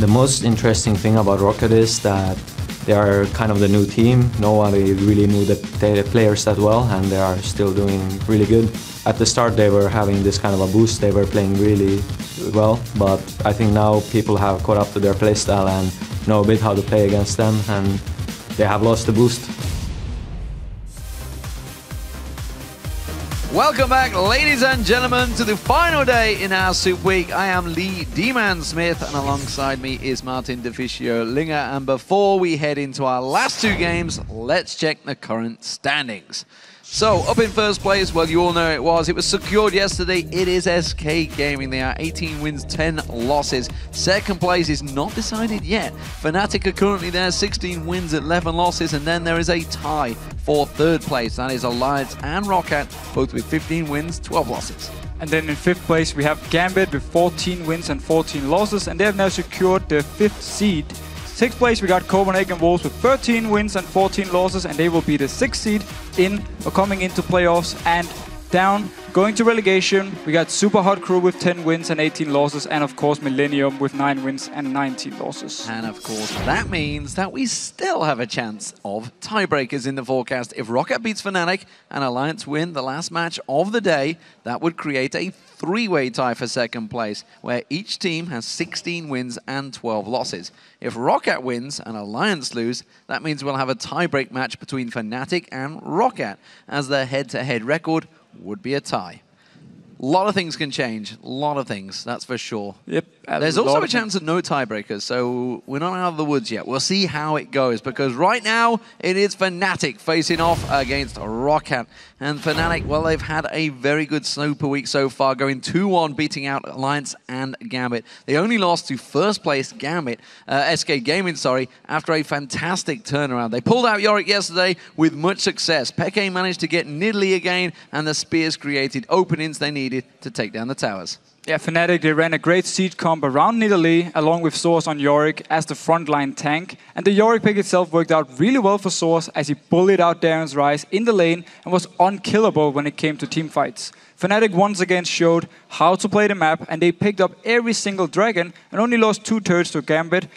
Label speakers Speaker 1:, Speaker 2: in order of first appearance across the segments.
Speaker 1: The most interesting thing about Rocket is that they are kind of the new team. Nobody really knew the players that well, and they are still doing really good. At the start, they were having this kind of a boost. They were playing really well, but I think now people have caught up to their playstyle and know a bit how to play against them, and they have lost the boost.
Speaker 2: Welcome back, ladies and gentlemen, to the final day in our Super Week. I am Lee D-Man Smith, and alongside me is Martin Deficio Linger. And before we head into our last two games, let's check the current standings. So, up in first place, well, you all know it was secured yesterday. It is SK Gaming. They are 18 wins, 10 losses. Second place is not decided yet. Fnatic are currently there, 16 wins, 11 losses. And then there is a tie for third place. That is Alliance and Rocket, both with 15 wins, 12 losses.
Speaker 3: And then in fifth place, we have Gambit with 14 wins and 14 losses. And they have now secured their fifth seed. Sixth place, we got Copenhagen Wolves with 13 wins and 14 losses, and they will be the sixth seed coming into playoffs. And down, going to relegation, we got Super Hot Crew with 10 wins and 18 losses, and of course Millennium with 9 wins and 19 losses.
Speaker 2: And of course, that means that we still have a chance of tiebreakers in the forecast. If Rocket beats Fnatic and Alliance win the last match of the day, that would create a three-way tie for second place, where each team has 16 wins and 12 losses. If Rocket wins and Alliance lose, that means we'll have a tiebreak match between Fnatic and Rocket, as their head-to-head record would be a tie. A lot of things can change, a lot of things, that's for sure.
Speaker 3: Yep.
Speaker 2: There's also a chance of no tiebreakers, so we're not out of the woods yet. We'll see how it goes, because right now it is Fnatic facing off against Rocket. And Fnatic, well, they've had a very good Super Week so far, going 2-1, beating out Alliance and Gambit. They only lost to first place Gambit, SK Gaming, sorry, after a fantastic turnaround. They pulled out YellOwStaR yesterday with much success. Peke managed to get Nidalee again, and the Spears created openings they needed to take down the towers.
Speaker 3: Yeah, Fnatic, they ran a great siege comp around Nidalee, along with sOAZ on YellOwStaR as the frontline tank. And the YellOwStaR pick itself worked out really well for sOAZ, as he bullied out Darren's Rise in the lane and was unkillable when it came to team fights. Fnatic once again showed how to play the map, and they picked up every single dragon and only lost 2 turrets to Gambit,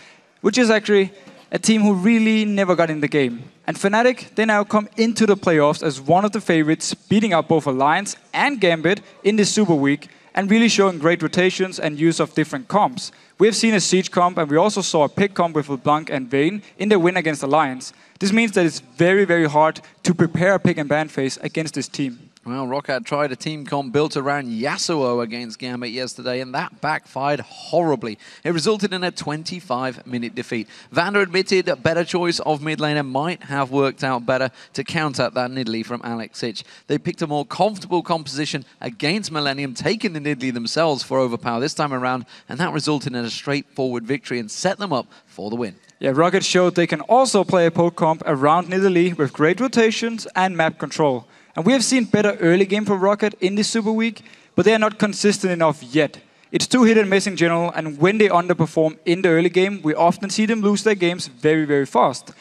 Speaker 3: which is actually a team who really never got in the game. And Fnatic, they now come into the playoffs as one of the favorites, beating out both Alliance and Gambit in this Super Week, and really showing great rotations and use of different comps. We've seen a siege comp, and we also saw a pick comp with LeBlanc and Vayne in their win against Alliance. This means that it's very, very hard to prepare a pick and ban phase against this team.
Speaker 2: Well, Rocket tried a team comp built around Yasuo against Gambit yesterday, and that backfired horribly. It resulted in a 25-minute defeat. Vander admitted a better choice of mid laner might have worked out better to counter that Nidalee from xPeke. They picked a more comfortable composition against Millennium, taking the Nidalee themselves for Overpow this time around, and that resulted in a straightforward victory and set them up for the win.
Speaker 3: Yeah, Rocket showed they can also play a poke comp around Nidalee with great rotations and map control. And we have seen better early game from Rocket in this Super Week, but they are not consistent enough yet. It's too hit and miss in general, and when they underperform in the early game, we often see them lose their games very, very fast.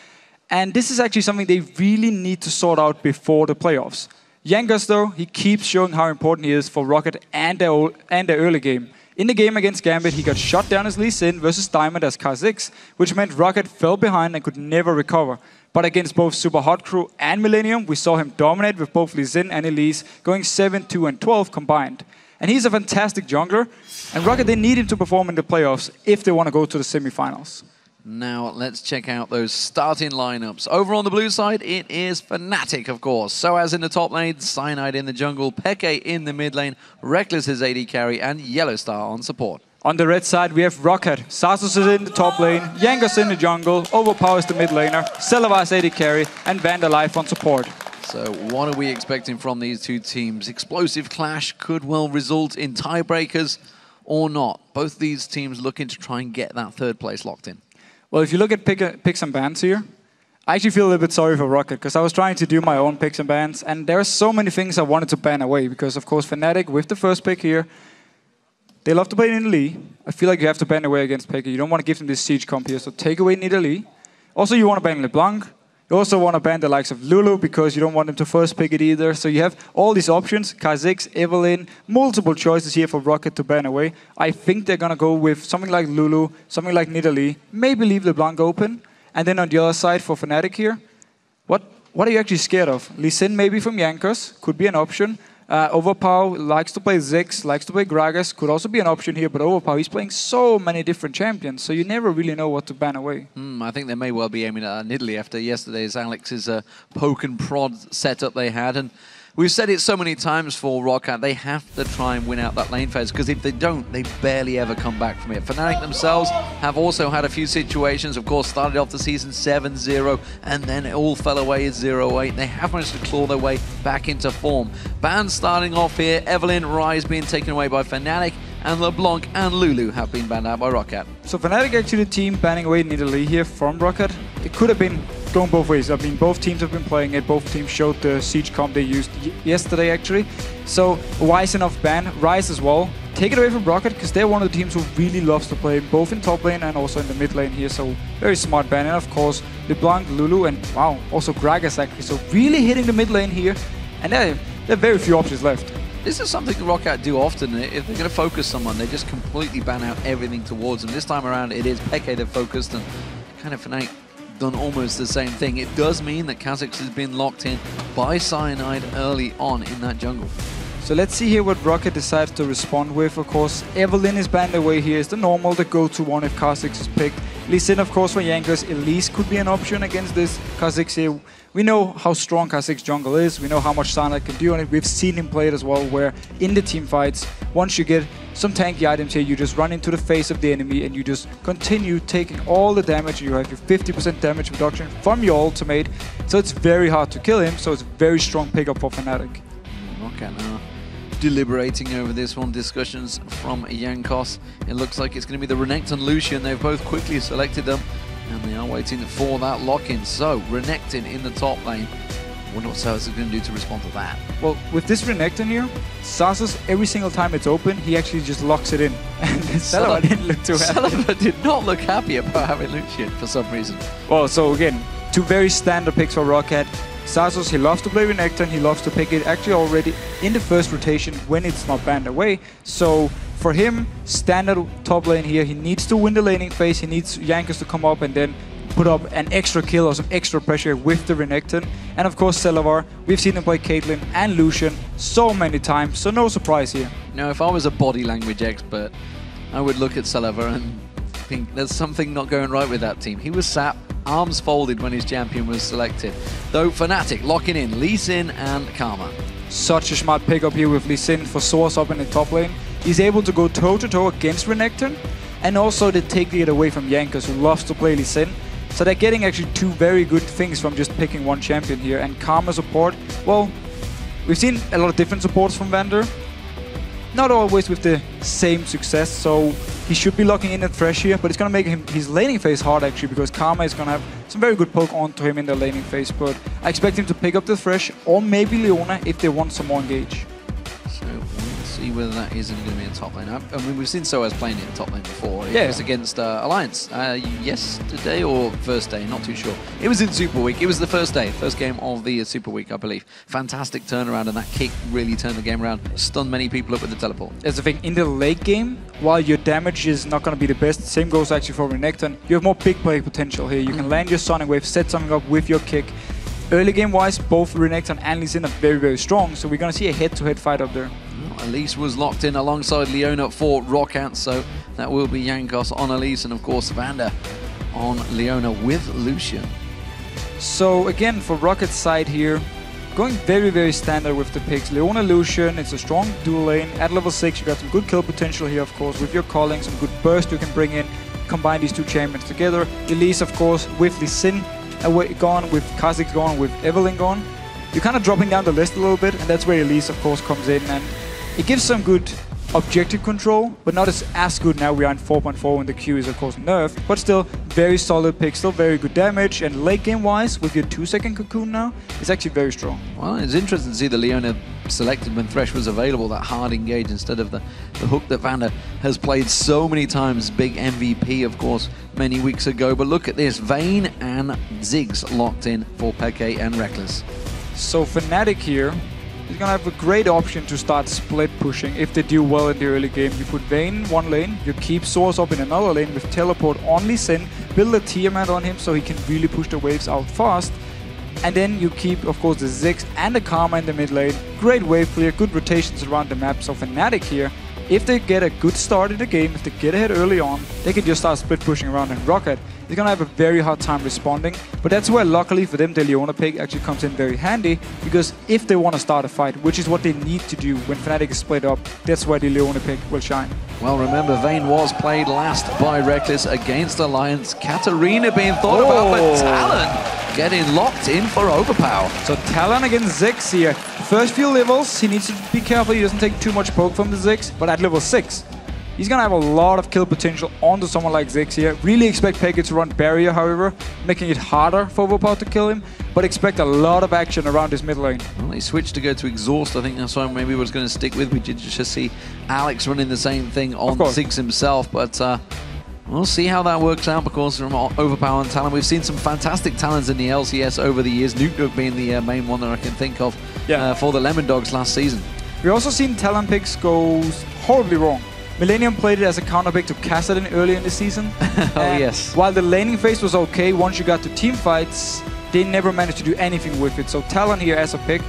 Speaker 3: And this is actually something they really need to sort out before the playoffs. Jankos, though, he keeps showing how important he is for Rocket and their early game. In the game against Gambit, he got shot down as Lee Sin versus Diamond as Kha'Zix, which meant Rocket fell behind and could never recover. But against both Super Hot Crew and Millennium, we saw him dominate with both Lee Sin and Elise, going 7, 2, and 12 combined. And he's a fantastic jungler, and Rocket, they need him to perform in the playoffs if they want to go to the semifinals.
Speaker 2: Now, let's check out those starting lineups. Over on the blue side, it is Fnatic, of course. sOAZ in the top lane, Cyanide in the jungle, Peke in the mid lane, Rekkles is AD carry, and YellOwStaR on support.
Speaker 3: On the red side, we have Rocket. Xaxus is in the top lane, Jankos in the jungle, Overpow is the mid laner, Celaver is AD carry, and Vander Life on support.
Speaker 2: So what are we expecting from these two teams? Explosive clash could well result in tiebreakers or not. Both these teams looking to try and get that third place locked in.
Speaker 3: Well, if you look at picks and bans here, I actually feel a little bit sorry for Rocket, because I was trying to do my own picks and bans, and there are so many things I wanted to ban away, because of course Fnatic with the first pick here, they love to play Nidalee. I feel like you have to ban away against Peke. You don't want to give them this siege comp here, so take away Nidalee. Also, you want to ban LeBlanc. You You also want to ban the likes of Lulu because you don't want him to first pick it either. So you have all these options, Kha'Zix, Evelynn, multiple choices here for Rocket to ban away. I think they're going to go with something like Lulu, something like Nidalee, maybe leave LeBlanc open. And then on the other side for Fnatic here, what are you actually scared of? Lee Sin maybe from Jankos, could be an option. Overpow likes to play Ziggs, likes to play Gragas, could also be an option here, but Overpow, he's playing so many different champions, so you never really know what to ban away.
Speaker 2: I think they may well be aiming at Nidalee after yesterday's Alex's poke and prod setup they had, and we've said it so many times for ROC, they have to try and win out that lane phase, because if they don't, they barely ever come back from it. Fnatic themselves have also had a few situations, of course, started off the season 7-0, and then it all fell away at 0-8. They have managed to claw their way back into form. Bans starting off here, Evelynn, Ryze being taken away by Fnatic, and LeBlanc and Lulu have been banned out by Rocket.
Speaker 3: So Fnatic actually the team banning away Nidalee here from Rocket. It could have been going both ways. I mean, both teams have been playing it. Both teams showed the Siege comp they used yesterday, actually. So, wise enough ban. Ryze as well. Take it away from Rocket, because they're one of the teams who really loves to play both in top lane and also in the mid lane here. So, very smart ban. And of course, LeBlanc, Lulu, and wow, also Gragas actually. So, really hitting the mid lane here. And there are very few options left.
Speaker 2: This is something Rocket do often. If they're going to focus someone, they just completely ban out everything towards them. This time around, it is Peke they've focused, and kind of Fnatic done almost the same thing. It does mean that Kha'Zix has been locked in by Cyanide early on in that jungle.
Speaker 3: So let's see here what Rocket decides to respond with. Of course, Evelynn is banned away here. It's the normal, the go-to one if Kha'Zix is picked. Lee Sin, of course, for Jankos. Elise could be an option against this Kha'Zix here. We know how strong Kha'Zix jungle is. We know how much Cyanide can do on it. We've seen him play it as well, where in the team fights, once you get some tanky items here, you just run into the face of the enemy and you just continue taking all the damage. You have your 50% damage reduction from your ultimate. So it's very hard to kill him. So it's a very strong pickup for Fnatic.
Speaker 2: Okay, now deliberating over this one. Discussions from Jankos. It looks like it's going to be the Renekton Lucian. They've both quickly selected them, and they are waiting for that lock-in. So, Renekton in the top lane. I wonder what sOAZ is going to do to respond to that.
Speaker 3: Well, with this Renekton here, Xaxus, every single time it's open, he actually just locks it in. And Celaver didn't look too happy.
Speaker 2: Celaver did not look happy about having Lucian for some reason.
Speaker 3: Well, so again, two very standard picks for Rocket. Xaxus, he loves to play Renekton, he loves to pick it actually already in the first rotation when it's not banned away. So for him, standard top lane here, he needs to win the laning phase, he needs Jankos to come up and then put up an extra kill or some extra pressure with the Renekton. And of course Celaver, we've seen him play Caitlyn and Lucian so many times, so no surprise here.
Speaker 2: Now, if I was a body language expert, I would look at Celaver and think there's something not going right with that team. He was sat, arms folded when his champion was selected. Though Fnatic locking in Lee Sin and Karma.
Speaker 3: Such a smart pickup here with Lee Sin for sOAZ up in the top lane. He's able to go toe-to-toe against Renekton, and also they take it away from Jankos, who loves to play Lee Sin. So they're getting actually two very good things from just picking one champion here. And Karma support, well, we've seen a lot of different supports from Vander. Not always with the same success, so he should be locking in at Thresh here, but it's going to make his laning phase hard actually, because Karma is going to have some very good poke onto him in the laning phase, but I expect him to pick up the Thresh, or maybe Leona if they want some more engage.
Speaker 2: So we'll see whether that is going to be in top lane. I mean, we've seen sOAZ playing it in top lane before. It was against Alliance yesterday or first day, not too sure. It was in Super Week. It was the first day, first game of the Super Week, I believe. Fantastic turnaround, and that kick really turned the game around. Stunned many people up with the teleport.
Speaker 3: As the thing, in the late game, while your damage is not going to be the best, same goes actually for Renekton, you have more big play potential here. You can land your Sonic Wave, set something up with your kick. Early game wise, both Renekton and Lee Sin are very, very strong, so we're going to see a head-to-head fight up there.
Speaker 2: Elise was locked in alongside Leona for Rocket, so that will be Jankos on Elise, and of course Vander on Leona with Lucian.
Speaker 3: So again, for Rocket's side here, going very, very standard with the picks. Leona, Lucian, it's a strong dual lane. At level 6, you got some good kill potential here, of course, with your calling, some good burst you can bring in, combine these two champions together. Elise, of course, with Lee Sin gone, with Kha'Zix gone, with Evelynn gone. You're kind of dropping down the list a little bit, and that's where Elise, of course, comes in, and it gives some good objective control, but not as good now. We are in 4.4 when the Q is, of course, nerfed, but still very solid pick, still very good damage, and late game wise, with your 2-second cocoon now, it's actually very strong.
Speaker 2: Well, it's interesting to see the Leona selected when Thresh was available, that hard engage instead of the hook that Vander has played so many times. Big MVP, of course, many weeks ago. But look at this, Vayne and Ziggs locked in for Peke and Rekkles.
Speaker 3: So Fnatic here is going to have a great option to start split pushing if they do well in the early game. You put Vayne in one lane, you keep sOAZ up in another lane with teleport on Lee Sin, build a Tiamat on him so he can really push the waves out fast. And then you keep, of course, the Ziggs and the Karma in the mid lane. Great wave clear, good rotations around the map. So Fnatic here, if they get a good start in the game, if they get ahead early on, they can just start split pushing around, and Rocket is going to have a very hard time responding. But that's where, luckily for them, the Leona pick actually comes in very handy, because if they want to start a fight, which is what they need to do when Fnatic is split up, that's where the Leona pick will shine.
Speaker 2: Well, remember, Vayne was played last by Rekkles against Alliance. Katarina being thought about, but Talon getting locked in for Overpow.
Speaker 3: So Talon against Ziggs here. First few levels, he needs to be careful he doesn't take too much poke from the Ziggs, but at level 6, he's gonna have a lot of kill potential onto someone like Ziggs here. Really expect Peke to run barrier, however, making it harder for Overpow to kill him, but expect a lot of action around his mid lane.
Speaker 2: Well, he switched to go to Exhaust. I think that's what maybe was going to stick with. We did just see Alex running the same thing on Ziggs himself, but we'll see how that works out, because from Overpow and Talon, we've seen some fantastic talents in the LCS over the years, Nuke being the main one that I can think of for the Lemon Dogs last season.
Speaker 3: We've also seen Talon picks go horribly wrong. Millennium played it as a counter pick to Kha'Zix early in the season.
Speaker 2: Yes.
Speaker 3: While the laning phase was okay, once you got to team fights, they never managed to do anything with it. So Talon here as a pick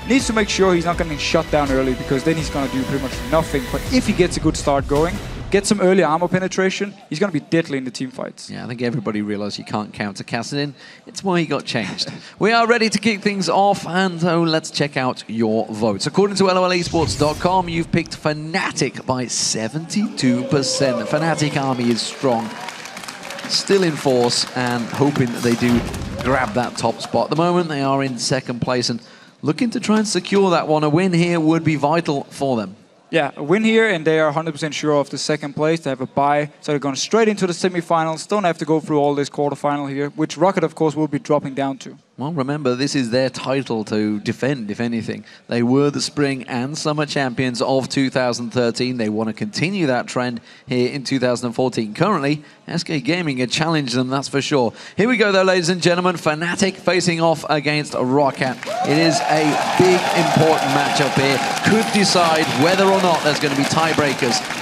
Speaker 3: needs to make sure he's not getting shut down early, because then he's going to do pretty much nothing. But if he gets a good start going, get some early armor penetration, he's going to be deadly in the team fights.
Speaker 2: Yeah, I think everybody realized you can't counter Kha'Zix. It's why he got changed. We are ready to kick things off, and let's check out your votes. According to LOLesports.com, you've picked Fnatic by 72%. Fnatic army is strong, still in force, and hoping that they do grab that top spot. At the moment, they are in second place and looking to try and secure that one. A win here would be vital for them.
Speaker 3: Yeah, a win here, and they are 100% sure of the second place. They have a bye, so they're going straight into the semifinals. Don't have to go through all this quarterfinal here, which Rocket, of course, will be dropping down to.
Speaker 2: Well, remember, this is their title to defend, if anything. They were the Spring and Summer Champions of 2013. They want to continue that trend here in 2014. Currently, SK Gaming had challenged them, that's for sure. Here we go, though, ladies and gentlemen. Fnatic facing off against Rocket. It is a big, important matchup here. Could decide whether or not there's going to be tiebreakers.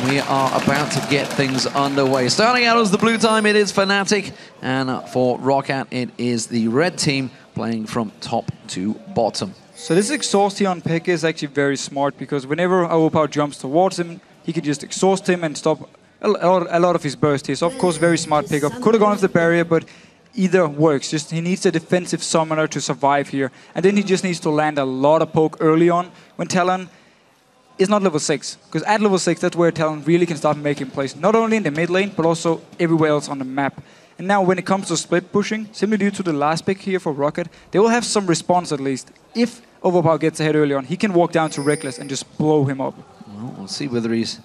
Speaker 2: We are about to get things underway. Starting out as the blue team, it is Fnatic, and for Rocket, it is the red team playing from top to bottom.
Speaker 3: So this exhaust here on Peke is actually very smart, because whenever Overpow jumps towards him, he can just exhaust him and stop a lot of his burst here. So of course, very smart pickup. Could have gone with the barrier, but either works. Just he needs a defensive summoner to survive here, and then he just needs to land a lot of poke early on when Talon is not level 6, because at level 6, that's where Talon really can start making plays, not only in the mid lane, but also everywhere else on the map. And now when it comes to split pushing, simply due to the last pick here for Rocket, they will have some response at least. If Overpow gets ahead early on, he can walk down to Rekkles and just blow him up.
Speaker 2: Well, we'll see whether he's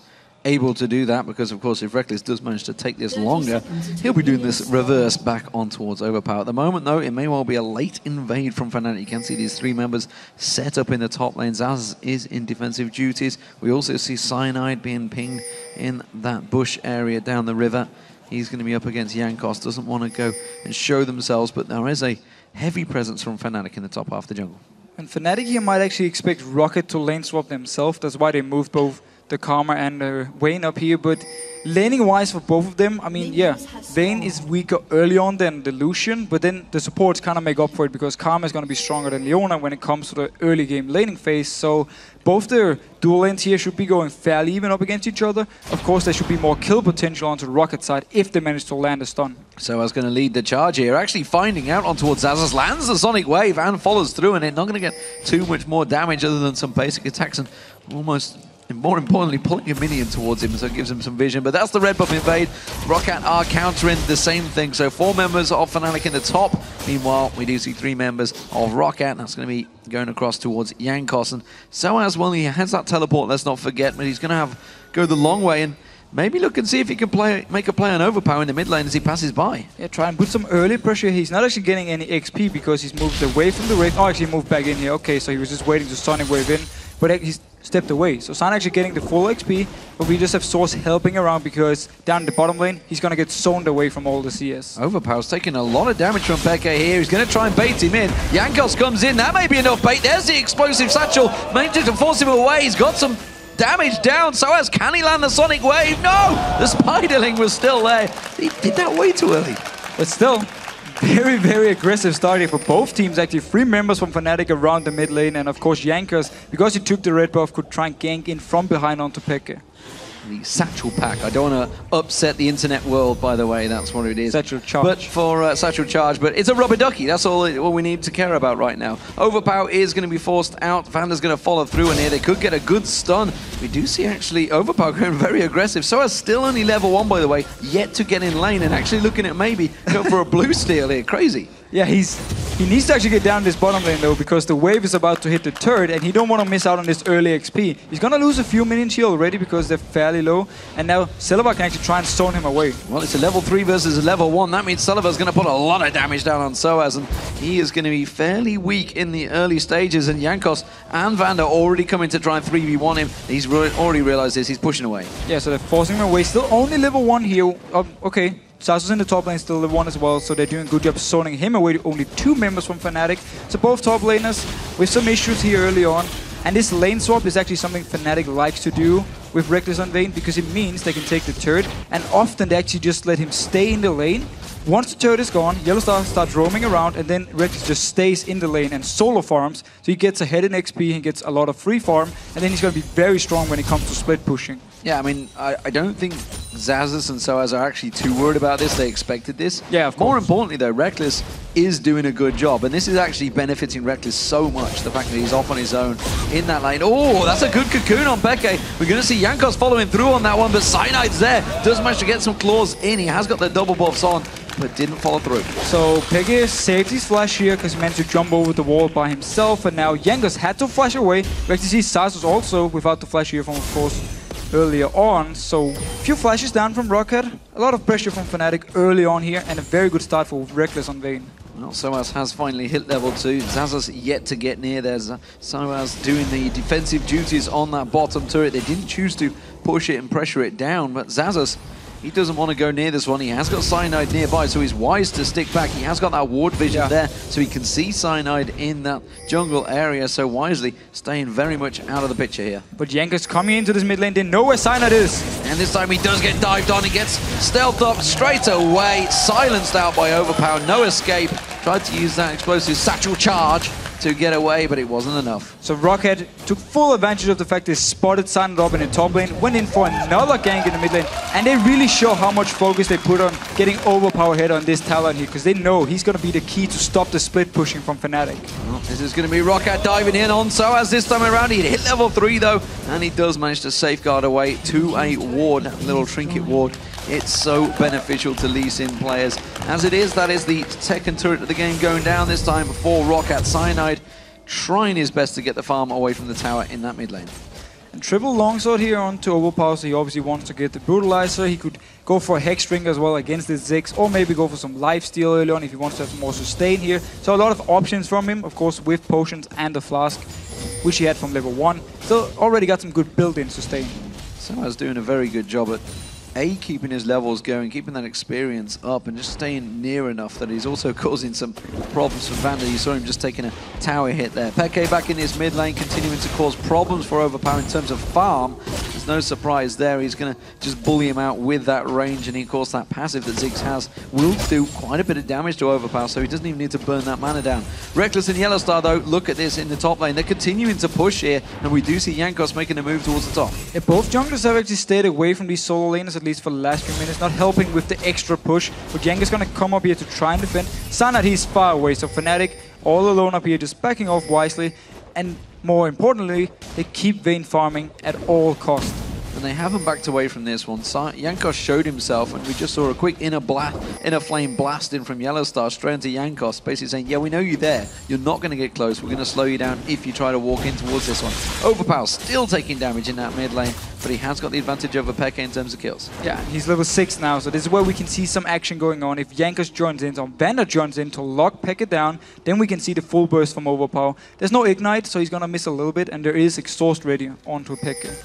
Speaker 2: able to do that, because of course if Rekkles does manage to take this longer, he'll be doing this reverse back on towards Overpow. At the moment though, it may well be a late invade from Fnatic. You can see these three members set up in the top lane. Zaz is in defensive duties. We also see Cyanide being pinged in that bush area down the river. He's going to be up against Jankos. Doesn't want to go and show themselves, but there is a heavy presence from Fnatic in the top half of the jungle. And
Speaker 3: Fnatic here might actually expect Rocket to lane swap themselves. That's why they moved both the Karma and Vayne up here, but laning-wise for both of them, I mean, yeah, Vayne is weaker early on than the Lucian, but then the supports kind of make up for it, because Karma is going to be stronger than Leona when it comes to the early game laning phase. So both their dual lanes here should be going fairly even up against each other. Of course, there should be more kill potential onto the Rocket side if they manage to land a stun.
Speaker 2: sOAZ going to lead the charge here, actually finding out on towards Xaxus, lands the Sonic Wave and follows through, and it not going to get too much more damage other than some basic attacks, and almost, more importantly, pulling a minion towards him, so it gives him some vision. But that's the red buff invade. Rocket are countering the same thing. So 4 members of Fnatic in the top. Meanwhile, we do see 3 members of Rocket. That's going to be going across towards Jankos. And sOAZ, well, he has that teleport, let's not forget, but he's going to go the long way. And maybe look and see if he can make a play on Overpow in the mid lane as he passes by.
Speaker 3: Yeah, try and put some early pressure. He's not actually getting any XP because he's moved away from the Wraith. Oh, actually moved back in here. Okay, so he was just waiting to Sonic Wave in, but he's stepped away. So Cyanide actually getting the full XP, but we just have sOAZ helping around because down in the bottom lane, he's going to get zoned away from all the CS.
Speaker 2: Overpow's taking a lot of damage from xPeke here. He's going to try and bait him in. Jankos comes in. That may be enough bait. There's the explosive satchel. Managed to force him away. He's got some damage down. sOAZ, can he land the Sonic Wave? No! The Spiderling was still there. He did that way too early.
Speaker 3: But still, very, very aggressive start here for both teams. Actually, 3 members from Fnatic around the mid lane, and of course Jankos, because he took the red buff, could try and gank in from behind onto xPeke.
Speaker 2: The satchel pack. I don't want to upset the internet world, by the way. That's what it is.
Speaker 3: Satchel charge.
Speaker 2: But for satchel charge, but it's a rubber ducky. That's all we need to care about right now. Overpow is going to be forced out. Vanda's going to follow through, and here they could get a good stun. We do see actually Overpow going very aggressive. sOAZ still only level 1, by the way, yet to get in lane, and actually looking at maybe go for a blue steal here. Crazy.
Speaker 3: Yeah, he needs to actually get down this bottom lane though, because the wave is about to hit the turret and he don't want to miss out on this early XP. He's going to lose a few minions here already because they're fairly low, and now Celaver can actually try and zone him away.
Speaker 2: Well, it's a level 3 versus a level 1. That means Celaver's going to put a lot of damage down on sOAZ, and he is going to be fairly weak in the early stages, and Jankos and Vanda already coming to try and 3v1 him. He's already realized this. He's pushing away.
Speaker 3: Yeah, so they're forcing him away. Still only level 1 here. Okay. xAxus in the top lane, still level 1 as well, so they're doing a good job zoning him away. Only 2 members from Fnatic. So both top laners with some issues here early on. And this lane swap is actually something Fnatic likes to do with Rekkles on Vayne, because it means they can take the turret, and often they actually just let him stay in the lane. Once the turret is gone, YellOwStaR starts roaming around, and then Rekkles just stays in the lane and solo farms. So he gets ahead in XP, he gets a lot of free farm, and then he's going to be very strong when it comes to split pushing.
Speaker 2: Yeah, I mean, I don't think xAxus and sOAZ are actually too worried about this. They expected this.
Speaker 3: Yeah, of course.
Speaker 2: More importantly, though, Rekkles is doing a good job, and this is actually benefiting Rekkles so much, the fact that he's off on his own in that lane. Oh, that's a good cocoon on xPeke. We're going to see Jankos following through on that one, but Cyanide's there. Does manage to get some claws in. He has got the double buffs on, but didn't follow through. So
Speaker 3: xPeke saved his flash here because he managed to jump over the wall by himself, and now Jankos had to flash away. We actually see xAxus also without the flash here from, of course, earlier on. So a few flashes down from Rocket, a lot of pressure from Fnatic early on here, and a very good start for Rekkles on Vayne.
Speaker 2: Well, sOAZ has finally hit level 2. xAxus yet to get near there. sOAZ doing the defensive duties on that bottom turret. They didn't choose to push it and pressure it down, but xAxus, he doesn't want to go near this one. He has got Cyanide nearby, so he's wise to stick back. He has got that ward vision there, so he can see Cyanide in that jungle area, so wisely staying very much out of the picture here.
Speaker 3: But Jankos coming into this mid lane, didn't know where Cyanide is.
Speaker 2: And this time he does get dived on. He gets stealthed up straight away, silenced out by Overpow. No escape. Tried to use that explosive satchel charge to get away, but it wasn't enough.
Speaker 3: So Rocket took full advantage of the fact they spotted Cyanide up in the top lane, went in for another gank in the mid lane, and they really show how much focus they put on getting Overpow ahead on this Talon here, because they know he's going to be the key to stop the split pushing from Fnatic.
Speaker 2: Well, this is going to be Rocket diving in on sOAZ this time around. He hit level 3 though, and he does manage to safeguard away to a ward, a little trinket ward. It's so beneficial to Lee Sin players. As it is, that is the second turret of the game going down this time before Rocket. Cyanide trying his best to get the farm away from the tower in that mid lane.
Speaker 3: And triple longsword here onto Overpow, so he obviously wants to get the brutalizer. He could go for a hex string as well against the Ziggs, or maybe go for some lifesteal early on if he wants to have some more sustain here. So a lot of options from him, of course, with potions and the flask, which he had from level 1. So already got some good built-in sustain.
Speaker 2: sOAZ doing a very good job at keeping his levels going, keeping that experience up, and just staying near enough that he's also causing some problems for Vanda. You saw him just taking a tower hit there. xPeke back in his mid lane, continuing to cause problems for Overpow in terms of farm. There's no surprise there. He's going to just bully him out with that range, and of course that passive that Ziggs has will do quite a bit of damage to Overpow, so he doesn't even need to burn that mana down. Rekkles and YellOwStaR though, look at this in the top lane. They're continuing to push here, and we do see Jankos making a move towards the top.
Speaker 3: Yeah, both junglers have actually stayed away from these solo laners, at least for the last few minutes, not helping with the extra push. But Jankos going to come up here to try and defend. Cyanide, he's far away, so Fnatic all alone up here, just backing off wisely. And more importantly, they keep Vayne farming at all costs.
Speaker 2: and they haven't backed away from this one. Jankos showed himself, and we just saw a quick inner flame blasting from YellOwStaR straight into Jankos, basically saying, yeah, we know you're there. You're not going to get close. We're going to slow you down if you try to walk in towards this one. Overpow still taking damage in that mid lane, but he has got the advantage over xPeke in terms of kills.
Speaker 3: Yeah, he's level 6 now, so this is where we can see some action going on. If Jankos joins in, or Vander joins in to lock xPeke down, then we can see the full burst from Overpow. There's no Ignite, so he's going to miss a little bit, and there is exhaust ready onto xPeke.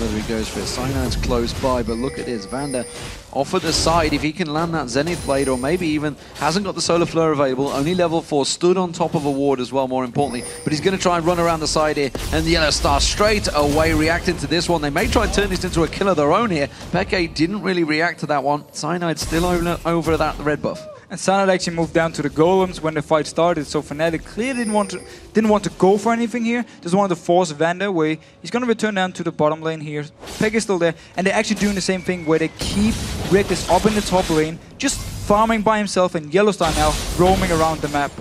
Speaker 2: Whether he goes for it. Cyanide's close by, but look at this. Vander off at the side. If he can land that Zenith Blade, or maybe even hasn't got the Solar Flare available, only level 4, stood on top of a ward as well, more importantly. But he's going to try and run around the side here, and the YellOwStaR straight away reacting to this one. They may try and turn this into a kill of their own here. xPeke didn't really react to that one. Cyanide still over that red buff.
Speaker 3: And Cyanide actually moved down to the golems when the fight started, so Fnatic clearly didn't want to go for anything here. Just wanted to force Vander away. He's going to return down to the bottom lane here. xPeke is still there, and they're actually doing the same thing where they keep Rekkles up in the top lane, just farming by himself, and YellOwStaR now roaming around the map.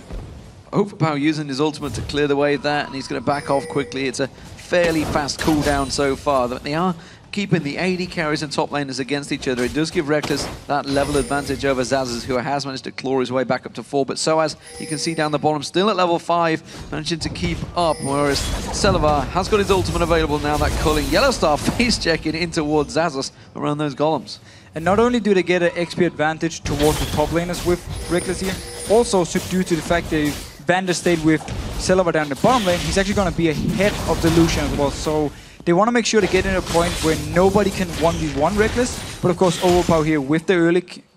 Speaker 2: Overpow using his ultimate to clear the way of that, and he's going to back off quickly. It's a fairly fast cooldown so far. They are keeping the AD carries and top laners against each other. It does give Rekkles that level advantage over Xaxus, who has managed to claw his way back up to 4. But sOAZ, you can see down the bottom, still at level 5, managing to keep up, whereas Celaver has got his ultimate available now, that culling. YellOwStaR face checking in towards Xaxus around those golems.
Speaker 3: And not only do they get an XP advantage towards the top laners with Rekkles here, also due to the fact that Vander stayed with Celaver down the bottom lane, he's actually going to be ahead of the Lucian as well. So they want to make sure to get in a point where nobody can 1v1 Rekkles, but of course Overpow here with the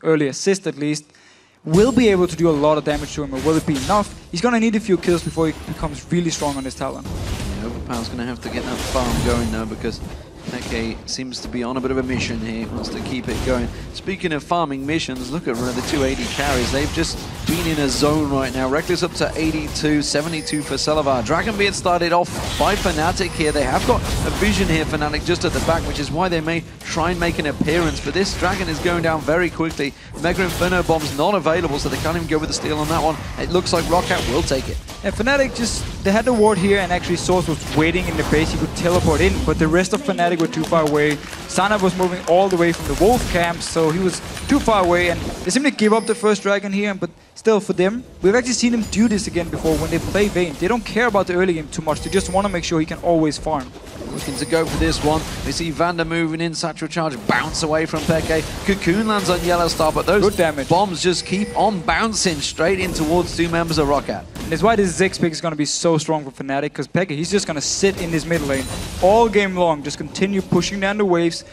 Speaker 3: early assist at least will be able to do a lot of damage to him. Or will it be enough? He's going to need a few kills before he becomes really strong on his Talon.
Speaker 2: Yeah, Overpow's going to have to get that farm going now, because xPeke seems to be on a bit of a mission here, wants to keep it going. Speaking of farming missions, look at the 2 AD carries. They've just been in a zone right now. Rekkles up to 82, 72 for Celaver. Dragonbeard started off by Fnatic here. They have got a vision here, Fnatic, just at the back, which is why they may try and make an appearance. But this Dragon is going down very quickly. Mega Inferno Bomb's not available, so they can't even go with the steal on that one. It looks like Roccat will take it.
Speaker 3: And Fnatic they had the ward here, and actually sOAZ was waiting in the base. He could teleport in, but the rest of Fnatic were too far away. Sana was moving all the way from the Wolf camp, so he was too far away, and they simply give up the first Dragon here. But still, for them, we've actually seen them do this again before when they play Vayne. They don't care about the early game too much. They just want to make sure he can always farm.
Speaker 2: Looking to go for this one. We see Vander moving in, Satchel Charge, bounce away from xPeke. Cocoon lands on YellOwStaR, but those bombs just keep on bouncing straight in towards 2 members of Roccat.
Speaker 3: And that's why this xPeke is going to be so strong for Fnatic, because xPeke, he's just going to sit in this mid lane all game long, just continue pushing down the waves,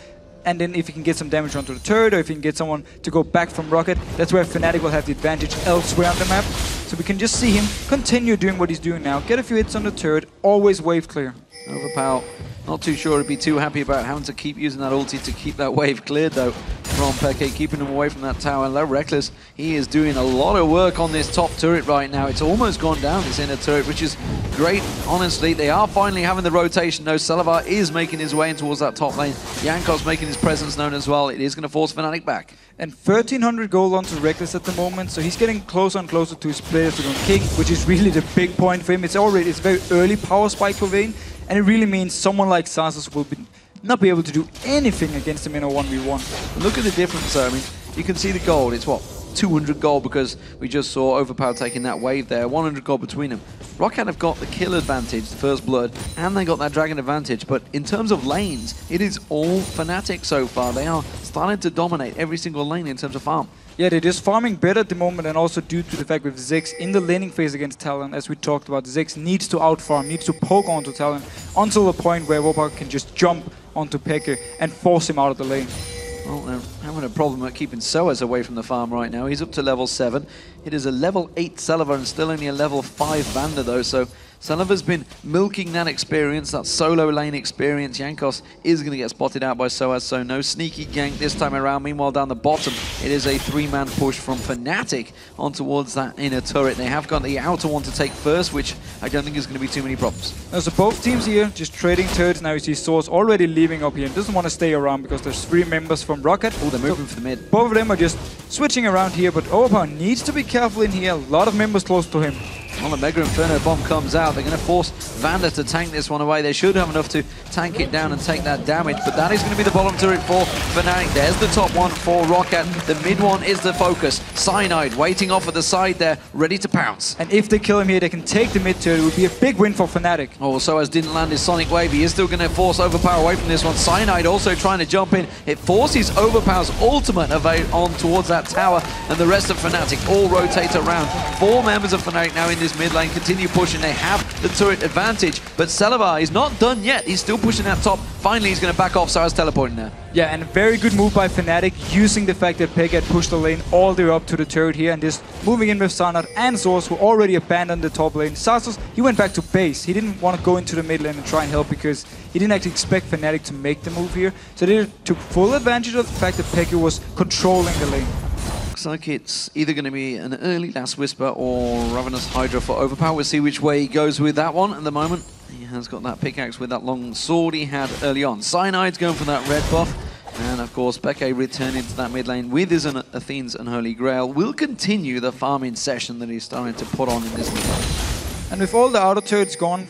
Speaker 3: and then if he can get some damage onto the turret, or if he can get someone to go back from Roccat, that's where Fnatic will have the advantage elsewhere on the map. So we can just see him continue doing what he's doing now, get a few hits on the turret, always wave clear.
Speaker 2: Overpow, not too sure he'd be too happy about having to keep using that ulti to keep that wave cleared though from xPeke, keeping him away from that tower. And Rekkles, he is doing a lot of work on this top turret right now. It's almost gone down, this inner turret, which is great, honestly. They are finally having the rotation though. Celaver is making his way in towards that top lane. Jankos making his presence known as well. It is going to force Fnatic back.
Speaker 3: And 1300 gold onto Rekkles at the moment, so he's getting closer and closer to his players to go king, which is really the big point for him. It's very early power spike for Vayne, and it really means someone like Xaxus will not be able to do anything against him in a 1v1.
Speaker 2: Look at the difference though. I mean, you can see the gold. It's what? 200 gold, because we just saw Overpow taking that wave there. 100 gold between them. Roccat have got the kill advantage, the first blood, and they got that dragon advantage. But in terms of lanes, it is all Fnatic so far. They are starting to dominate every single lane in terms of farm.
Speaker 3: Yeah, they're just farming better at the moment, and also due to the fact with Ziggs in the laning phase against Talon, as we talked about, Ziggs needs to outfarm, needs to poke onto Talon until the point where Overpow can just jump onto xPeke and force him out of the lane.
Speaker 2: Well, they're having a problem at keeping sOAZ away from the farm right now. He's up to level 7. It is a level 8 Celaver and still only a level 5 Vander though, so Celaver's been milking that experience, that solo lane experience. Jankos is going to get spotted out by sOAZ, so no sneaky gank this time around. Meanwhile, down the bottom, it is a 3-man push from Fnatic on towards that inner turret. They have got the outer one to take first, which I don't think is going to be too many problems.
Speaker 3: So both teams here just trading turrets. Now you see sOAZ already leaving up here and doesn't want to stay around because there's 3 members from Roccat.
Speaker 2: Oh, they're moving for the mid.
Speaker 3: Both of them are just switching around here, but Overpow needs to be careful in here. A lot of members close to him.
Speaker 2: Well, the Mega Inferno bomb comes out. They're going to force Vander to tank this one away. They should have enough to tank it down and take that damage, but that is going to be the bottom turret for Fnatic. There's the top one for Rocket. The mid one is the focus. Cyanide waiting off at the side there, ready to pounce.
Speaker 3: And if they kill him here, they can take the mid turret. It would be a big win for Fnatic.
Speaker 2: Oh, sOAZ didn't land his Sonic Wave. He is still going to force Overpow away from this one. Cyanide also trying to jump in. It forces Overpow's ultimate on towards that tower, and the rest of Fnatic all rotate around. 4 members of Fnatic now in this mid lane continue pushing. They have the turret advantage, but Celaver is not done yet. He's still pushing that top. Finally, he's going to back off, so I was teleporting there.
Speaker 3: Yeah, and a very good move by Fnatic, using the fact that xPeke had pushed the lane all the way up to the turret here, and just moving in with Cyanide and sOAZ, who already abandoned the top lane. Xaxus, he went back to base. He didn't want to go into the mid lane and try and help because he didn't actually expect Fnatic to make the move here. So they took full advantage of the fact that xPeke was controlling the lane.
Speaker 2: Looks like it's either going to be an early Last Whisper or Ravenous Hydra for Overpow. We'll see which way he goes with that one at the moment. He has got that pickaxe with that long sword he had early on. Cyanide's going for that red buff. And of course, xPeke returning to that mid lane with his Athene's Unholy Grail will continue the farming session that he's starting to put on in this mid lane.
Speaker 3: And with all the auto turrets gone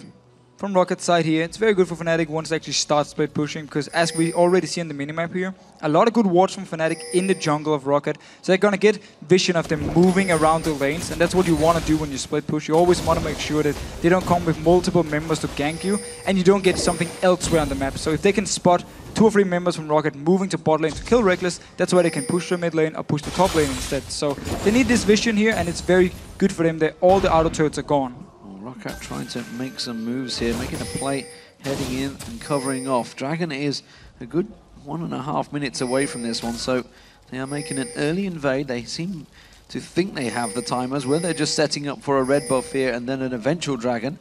Speaker 3: from Rocket's side here, it's very good for Fnatic once they actually start split pushing, because as we already see on the minimap here, a lot of good wards from Fnatic in the jungle of Rocket. So they're going to get vision of them moving around the lanes, and that's what you want to do when you split push. You always want to make sure that they don't come with multiple members to gank you, and you don't get something elsewhere on the map. So if they can spot 2 or 3 members from Rocket moving to bot lane to kill Rekkles, that's why they can push the mid lane or push the top lane instead. So they need this vision here, and it's very good for them that all the auto turrets are gone.
Speaker 2: Rocket trying to make some moves here, making a play, heading in and covering off. Dragon is a good 1.5 minutes away from this one, so they are making an early invade. They seem to think they have the timers, where they're just setting up for a red buff here and then an eventual Dragon.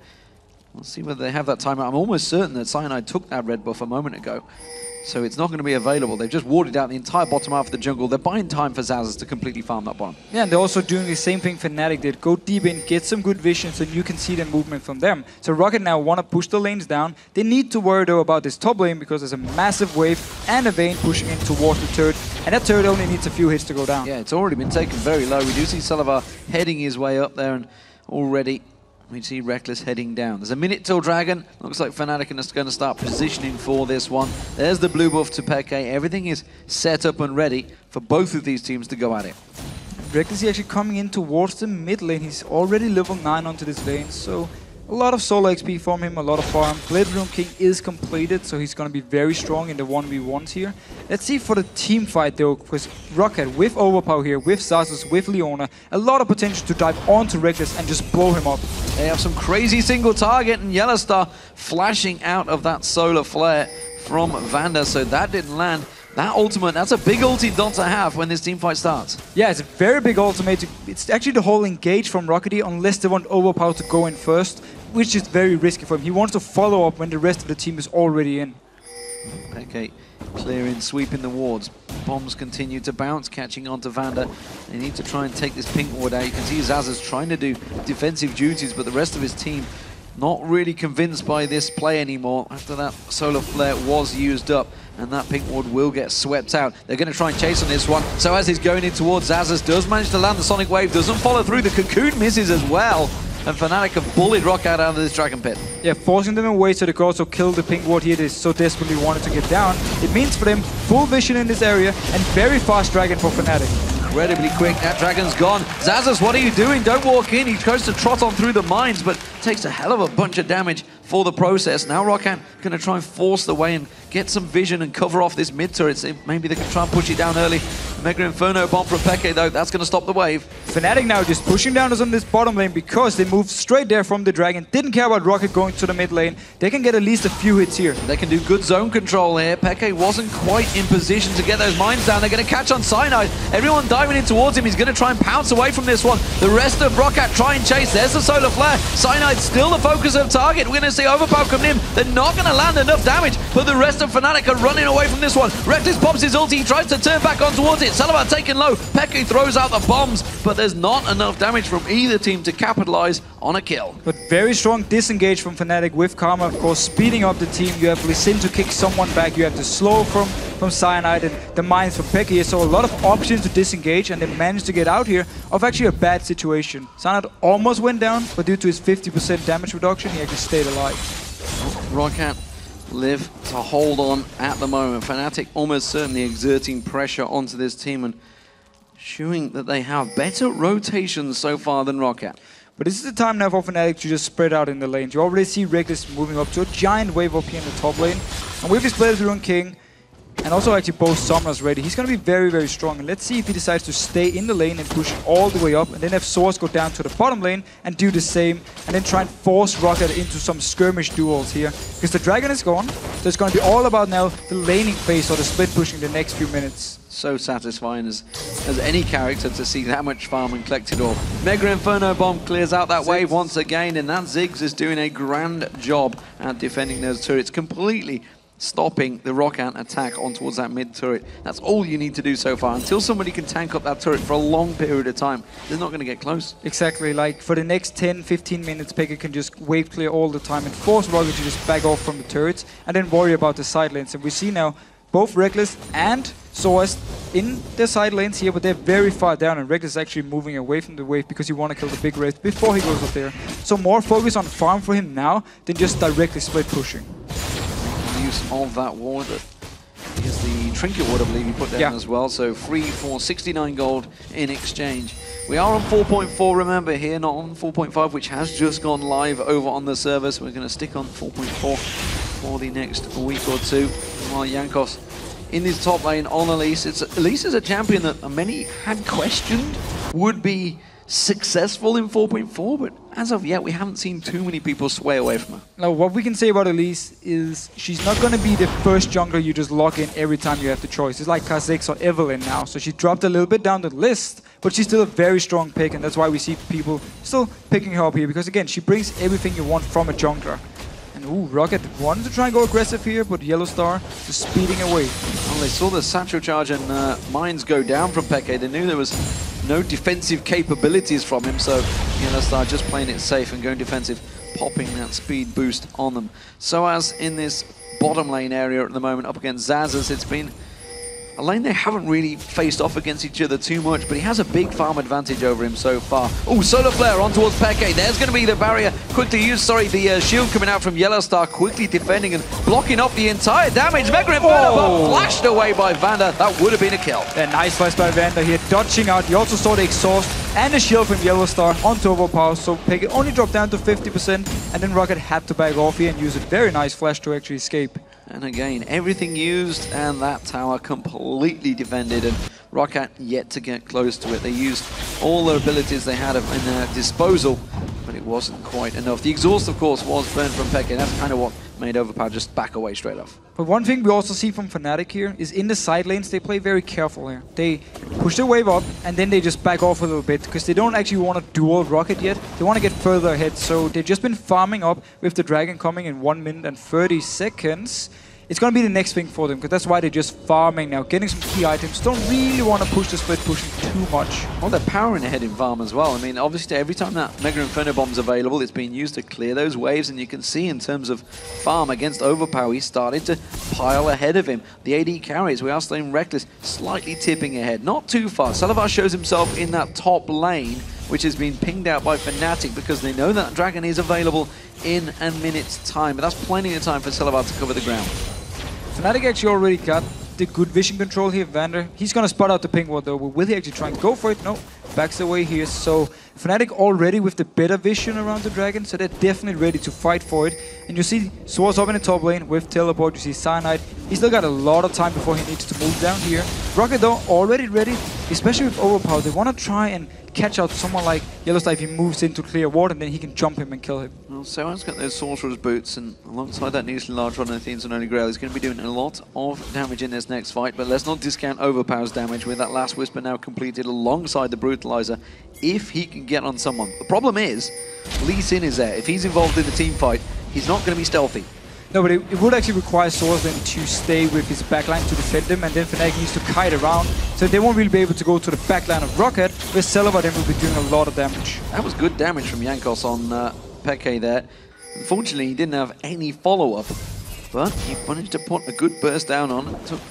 Speaker 2: We'll see whether they have that timer. I'm almost certain that Cyanide took that red buff a moment ago, so it's not going to be available. They've just warded out the entire bottom half of the jungle. They're buying time for Xaxus to completely farm that bottom.
Speaker 3: Yeah, and they're also doing the same thing Fnatic did. Go deep in, get some good vision so you can see the movement from them. So Rocket now want to push the lanes down. They need to worry though about this top lane, because there's a massive wave and a Vayne pushing in towards the turret. And that turret only needs a few hits to go down.
Speaker 2: Yeah, it's already been taken very low. We do see Celaver heading his way up there, and already we see Rekkles heading down. There's a minute till Dragon. Looks like Fnatic is going to start positioning for this one. There's the blue buff to xPeke. Everything is set up and ready for both of these teams to go at it.
Speaker 3: Rekkles is actually coming in towards the mid lane. He's already level 9 onto this lane, so a lot of solo XP from him, a lot of farm. Blade Rune King is completed, so he's going to be very strong in the 1v1s here. Let's see for the team fight though, because Rocket with Overpow here, with Xaxus, with Leona, a lot of potential to dive onto Rekkles and just blow him up.
Speaker 2: They have some crazy single target, and YellOwStaR flashing out of that solar flare from Vander, so that didn't land. That ultimate, that's a big ulti not to have when this team fight starts.
Speaker 3: Yeah, it's a very big ultimate. It's actually the whole engage from Rocket here, unless they want Overpow to go in first, which is very risky for him. He wants to follow up when the rest of the team is already in.
Speaker 2: Okay, clearing, sweeping the wards. Bombs continue to bounce, catching onto Vander. They need to try and take this pink ward out. You can see Xaxus trying to do defensive duties, but the rest of his team not really convinced by this play anymore after that solar flare was used up, and that pink ward will get swept out. They're going to try and chase on this one. So as he's going in towards Xaxus, does manage to land the Sonic Wave, doesn't follow through. The Cocoon misses as well, and Fnatic have bullied Rocket out of this Dragon Pit. Yeah,
Speaker 3: forcing them away so they could also kill the pink ward here they so desperately wanted to get down. It means for them full vision in this area and very fast Dragon for Fnatic.
Speaker 2: Incredibly quick, that Dragon's gone. Xaxus, what are you doing? Don't walk in. He tries to trot on through the mines, but takes a hell of a bunch of damage for the process. Now Rocket going to try and force the way and get some vision and cover off this mid turret. So maybe they can try and push it down early. Mega Inferno bomb from xPeke though, that's going to stop the wave.
Speaker 3: Fnatic now just pushing down on this bottom lane because they moved straight there from the Dragon. Didn't care about Rocket going to the mid lane. They can get at least a few hits here.
Speaker 2: They can do good zone control here. xPeke wasn't quite in position to get those mines down. They're going to catch on Cyanide. Everyone diving in towards him. He's going to try and pounce away from this one. The rest of Rocket try and chase. There's the solar flare. Cyanide still the focus of target. We're going to see Overpow coming in. They're not going to land enough damage, but the rest of Fnatic are running away from this one. Rekkles pops his ulti. He tries to turn back on towards it. Celaver taken low. xPeke throws out the bombs, but there's not enough damage from either team to capitalize on a kill.
Speaker 3: But very strong disengage from Fnatic with Karma, of course, speeding up the team. You have Lee Sin to kick someone back. You have the slow from from Cyanide and the mines from xPeke. So a lot of options to disengage, and they managed to get out here of actually a bad situation. Cyanide almost went down, but due to his 50% damage reduction, he actually stayed alive.
Speaker 2: Roccat live to hold on at the moment. Fnatic almost certainly exerting pressure onto this team and showing that they have better rotations so far than Roccat.
Speaker 3: But this is the time now for Fnatic to just spread out in the lanes. You already see Rekkles moving up to a giant wave up here in the top lane. And with his players Rune King, and also actually both summoners ready, he's going to be very, very strong. And let's see if he decides to stay in the lane and push all the way up, and then have sOAZ go down to the bottom lane and do the same, and then try and force Roccat into some skirmish duels here. Because the dragon is gone, so it's going to be all about now the laning phase or the split pushing the next few minutes.
Speaker 2: So satisfying as any character to see that much farm and collect it all. Mega Inferno Bomb clears out that wave once again, and that Ziggs is doing a grand job at defending those turrets, completely stopping the Roccat attack on towards that mid turret. That's all you need to do so far. Until somebody can tank up that turret for a long period of time, they're not going to get close.
Speaker 3: Exactly, like for the next 10-15 minutes, xPeke can just wave clear all the time and force Roccat to just back off from the turrets and then worry about the side lanes. And we see now both Rekkles and sOAZ in the side lanes here, but they're very far down, and Rekkles is actually moving away from the wave because he want to kill the big wraith before he goes up there. So more focus on farm for him now than just directly split pushing.
Speaker 2: Use of that ward, that is the trinket ward I believe he put down as well, so free for 69 gold in exchange. We are on 4.4, remember, here, not on 4.5, which has just gone live over on the server, so we're going to stick on 4.4 for the next week or two. While Jankos in this top lane on Elise. Elise is a champion that many had questioned would be successful in 4.4, but as of yet, we haven't seen too many people sway away from her.
Speaker 3: Now, what we can say about Elise is she's not going to be the first jungler you just lock in every time you have the choice. It's like Kha'Zix or Evelyn now, so she dropped a little bit down the list, but she's still a very strong pick, and that's why we see people still picking her up here, because again, she brings everything you want from a jungler. And ooh, Roccat wanted to try and go aggressive here, but YellOwStaR just speeding away.
Speaker 2: Well, they saw the satchel charge and mines go down from xPeke. They knew there was no defensive capabilities from him, so YellOwStaR just playing it safe and going defensive, popping that speed boost on them. sOAZ in this bottom lane area at the moment up against Xaxus. It's been a lane they haven't really faced off against each other too much, but he has a big farm advantage over him so far. Oh, Solar Flare on towards xPeke. There's going to be the barrier quickly used. Sorry, the shield coming out from YellOwStaR, quickly defending and blocking off the entire damage. Mega Inferno Bomb flashed away by Vander. That would have been a kill.
Speaker 3: Yeah, nice flash by Vander here, dodging out. You also saw the exhaust and the shield from YellOwStaR onto Overpow, so xPeke only dropped down to 50%, and then Roccat had to back off here and use a very nice flash to actually escape.
Speaker 2: And again, everything used, and that tower completely defended, and Roccat yet to get close to it. They used all the abilities they had in their disposal, but it wasn't quite enough. The exhaust, of course, was burned from xPeke, and that's kind of what made Overpow just back away straight off.
Speaker 3: But one thing we also see from Fnatic here is in the side lanes, they play very careful here. They push their wave up, and then they just back off a little bit, because they don't actually want to duel Roccat yet. They want to get further ahead, so they've just been farming up with the dragon coming in 1 minute and 30 seconds. It's going to be the next thing for them, because that's why they're just farming now, getting some key items. Don't really want to push the split pushing too much.
Speaker 2: Well, they're powering ahead in farm as well. I mean, obviously, every time that Mega Inferno Bomb's available, it's being used to clear those waves, and you can see in terms of farm against Overpow, he started to pile ahead of him. The AD carries, we are seeing Rekkles slightly tipping ahead. Not too far. Celaver shows himself in that top lane, which has been pinged out by Fnatic because they know that dragon is available in a minute's time. But that's plenty of time for Celaver to cover the ground.
Speaker 3: Fnatic actually already got the good vision control here. Vander, he's going to spot out the ping ward though, but will he actually try and go for it? No, backs away here. So Fnatic already with the better vision around the dragon, so they're definitely ready to fight for it. And you see sOAZ up in the top lane with teleport. You see Cyanide. He's still got a lot of time before he needs to move down here. Roccat though already ready, especially with Overpow. They want to try and catch out someone like YellOwStaR if he moves into clear ward, and then he can jump him and kill him.
Speaker 2: Well, sOAZ's got those Sorcerer's Boots, and alongside that Neasly Large Rod and Athene's and Holy Grail, he's going to be doing a lot of damage in this next fight, but let's not discount Overpow's damage with that last Whisper now completed alongside the Brutalizer, if he can get on someone. The problem is, Lee Sin is there. If he's involved in the team fight, he's not going to be stealthy.
Speaker 3: No, but it would actually require sOAZ then to stay with his backline to defend him, and then Fnatic needs to kite around, so they won't really be able to go to the backline of Roccat, where Celaver then will be doing a lot of damage.
Speaker 2: That was good damage from Jankos on xPeke there. Unfortunately, he didn't have any follow-up, but he managed to put a good burst down on. It took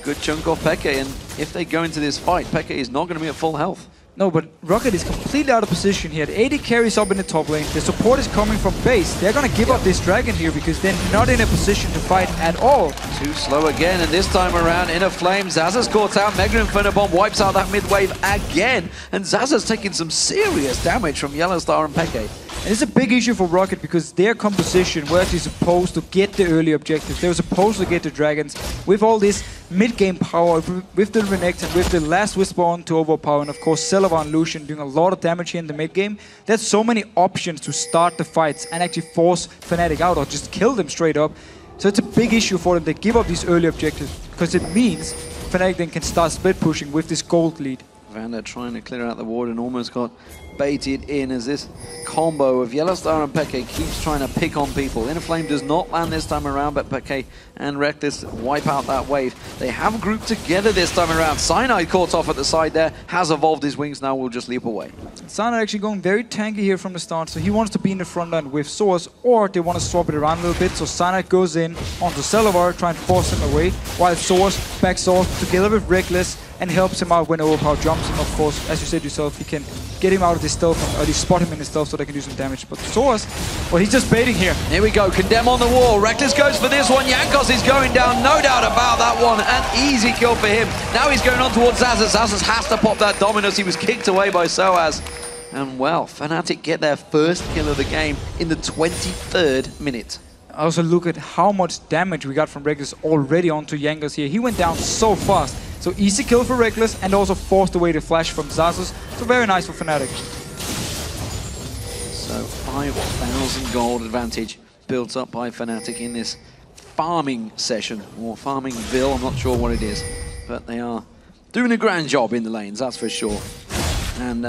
Speaker 2: good chunk of Peke, and if they go into this fight, Peke is not going to be at full health.
Speaker 3: No, but Rocket is completely out of position here. The AD carries up in the top lane. The support is coming from base. They're going to give up this dragon here because they're not in a position to fight at all.
Speaker 2: Too slow again, and this time around, Inner Flame, Xaxus caught out, Mega Inferno Bomb wipes out that mid wave again, and Xaxus taking some serious damage from YellOwStaR and Peke.
Speaker 3: And it's a big issue for Rocket because their composition were actually supposed to get the early objectives. They were supposed to get the dragons with all this mid-game power, with the Renekton, with the last Whisper on to Overpow, and of course Celaver and Lucian doing a lot of damage here in the mid-game. There's so many options to start the fights and actually force Fnatic out or just kill them straight up. So it's a big issue for them. They give up these early objectives because it means Fnatic then can start split pushing with this gold lead.
Speaker 2: Vander trying to clear out the ward and almost got baited in as this combo of YellOwStaR and Peke keeps trying to pick on people. Inner Flame does not land this time around, but Peke and Rekkles wipe out that wave. They have grouped together this time around. Cyanide caught off at the side there, has evolved his wings, now will just leap away.
Speaker 3: Cyanide actually going very tanky here from the start, so he wants to be in the front line with sOAZ, or they want to swap it around a little bit, so Cyanide goes in onto Celaver, trying to force him away, while sOAZ backs off together with Rekkles and helps him out when Overpow jumps him. Of course, as you said yourself, he can get him out of this stealth, or at least spot him in the stealth so they can do some damage. But sOAZ, well, he's just baiting here.
Speaker 2: Here we go, Condemn on the wall. Rekkles goes for this one. Jankos is going down, no doubt about that one. An easy kill for him. Now he's going on towards Xaxus. Xaxus has to pop that Dominus. He was kicked away by sOAZ. And well, Fnatic get their first kill of the game in the 23rd minute.
Speaker 3: Also look at how much damage we got from Rekkles already onto Jankos here. He went down so fast. So easy kill for Rekkles and also forced away the flash from Xaxus. So very nice for Fnatic.
Speaker 2: So 5,000 gold advantage built up by Fnatic in this farming session, or farmingville, I'm not sure what it is. But they are doing a grand job in the lanes, that's for sure. And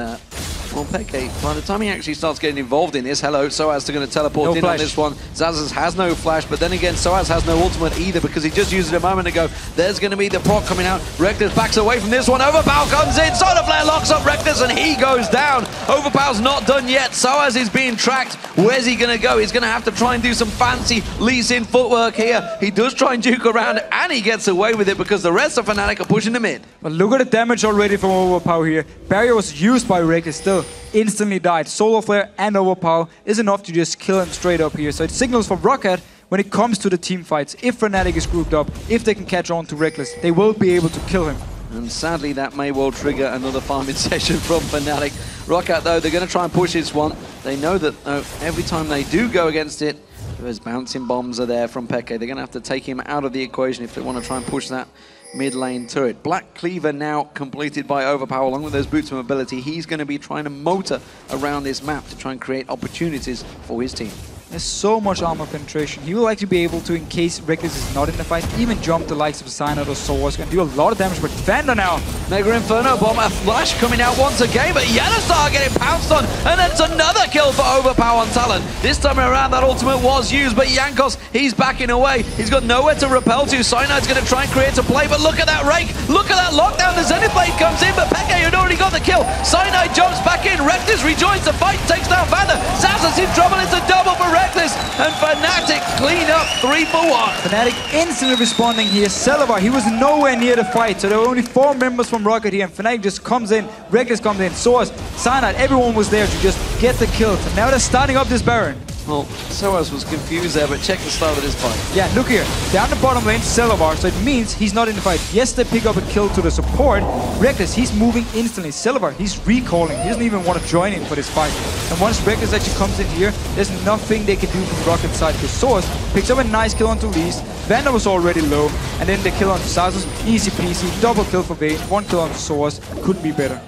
Speaker 2: well, Peke, by the time he actually starts getting involved in this, hello, sOAZ are going to teleport in on this one. Xaxus has no flash, but then again, sOAZ has no ultimate either because he just used it a moment ago. There's going to be the proc coming out. Rekkles backs away from this one. Overpow comes in. Solar Flare locks up Rekkles and he goes down. Overpow's not done yet. sOAZ is being tracked. Where's he going to go? He's going to have to try and do some fancy lease-in footwork here. He does try and juke around and he gets away with it because the rest of Fnatic are pushing him in.
Speaker 3: But look at the damage already from Overpow here. Barrier was used by Rekkles still. Instantly died. Solar Flare and Overpow is enough to just kill him straight up here. So it signals for Rocket when it comes to the team fights. If Fnatic is grouped up, if they can catch on to Rekkles, they will be able to kill him.
Speaker 2: And sadly, that may well trigger another farming session from Fnatic. Rocket, though, they're going to try and push this one. They know that every time they do go against it, those bouncing bombs are there from Peke. They're going to have to take him out of the equation if they want to try and push that mid lane turret. Black Cleaver now completed by Overpow along with those boots of mobility. He's going to be trying to motor around this map to try and create opportunities for his team.
Speaker 3: There's so much armor penetration. He will actually be able to, in case Rekkles is not in the fight, even jump the likes of Cyanide or sOAZ. Going to do a lot of damage, but Vander now.
Speaker 2: Mega Inferno Bomb, a flash coming out once again, but YellOwStaR getting pounced on, and that's another kill for Overpow on Talon. This time around, that ultimate was used, but Jankos, he's backing away. He's got nowhere to repel to. Cyanide's going to try and create a play, but look at that rake. Look at that lockdown. The Zenith Blade comes in, but Peke had already got the kill. Cyanide jumps back in. Rekkles rejoins the fight, takes down Vander. Xaxus in trouble. It's a double for Rekkles, and Fnatic clean up 3 for 1.
Speaker 3: Fnatic instantly responding here. Celaver, he was nowhere near the fight, so there were only 4 members from Rocket here, and Fnatic just comes in. Rekkles comes in, sOAZ, Cyanide, everyone was there to just get the kills, and now they're starting up this Baron.
Speaker 2: Well, sOAZ was confused there, but check the start of this fight.
Speaker 3: Yeah, look here. Down the bottom lane, Celaver, so it means he's not in the fight. Yes, they pick up a kill to the support. Rekkles, he's moving instantly. Celaver, he's recalling. He doesn't even want to join in for this fight. And once Rekkles actually comes in here, there's nothing they can do from Rocket's side, because sOAZ picks up a nice kill onto Elise. Vander was already low, and then the kill onto Xaxus, easy peasy, double kill for Vayne, 1 kill onto sOAZ, couldn't be better.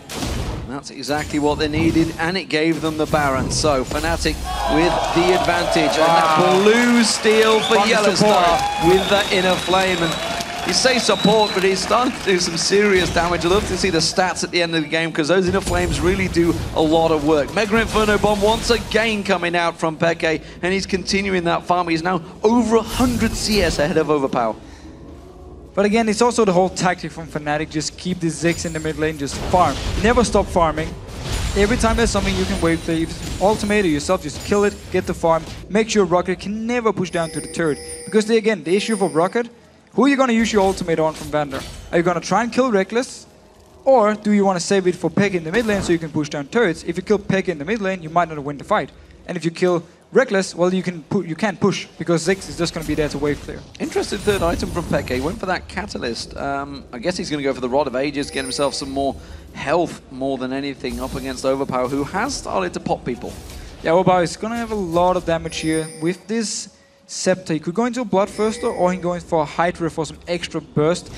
Speaker 2: That's exactly what they needed, and it gave them the Baron. So Fnatic with the advantage, and that blue steal for YellOwStaR with that Inner Flame. And you say support, but he's starting to do some serious damage. I'd love to see the stats at the end of the game, because those Inner Flames really do a lot of work. Mega Inferno Bomb once again coming out from Peke, and he's continuing that farm. He's now over 100 CS ahead of Overpow.
Speaker 3: But again, it's also the whole tactic from Fnatic, just keep the Ziggs in the mid lane, just farm. Never stop farming. Every time there's something you can wave play, if it's ultimate or yourself, just kill it, get the farm. Make sure Rocket can never push down to the turret. Because again, the issue for Rocket, Who are you going to use your ultimate on from Vander? Are you going to try and kill Rekkles? Or do you want to save it for Peke in the mid lane so you can push down turrets? If you kill Peke in the mid lane, you might not win the fight. And if you kill Rekkles, well, you can't push because Ziggs is just going to be there to wave clear.
Speaker 2: Interesting third item from Peke. He went for that Catalyst. I guess he's going to go for the Rod of Ages, get himself some more health more than anything up against Overpow, who has started to pop people.
Speaker 3: Yeah, Overpow is going to have a lot of damage here. With this Scepter, he could go into a Bloodthirster or he can go in for a Hydra for some extra burst.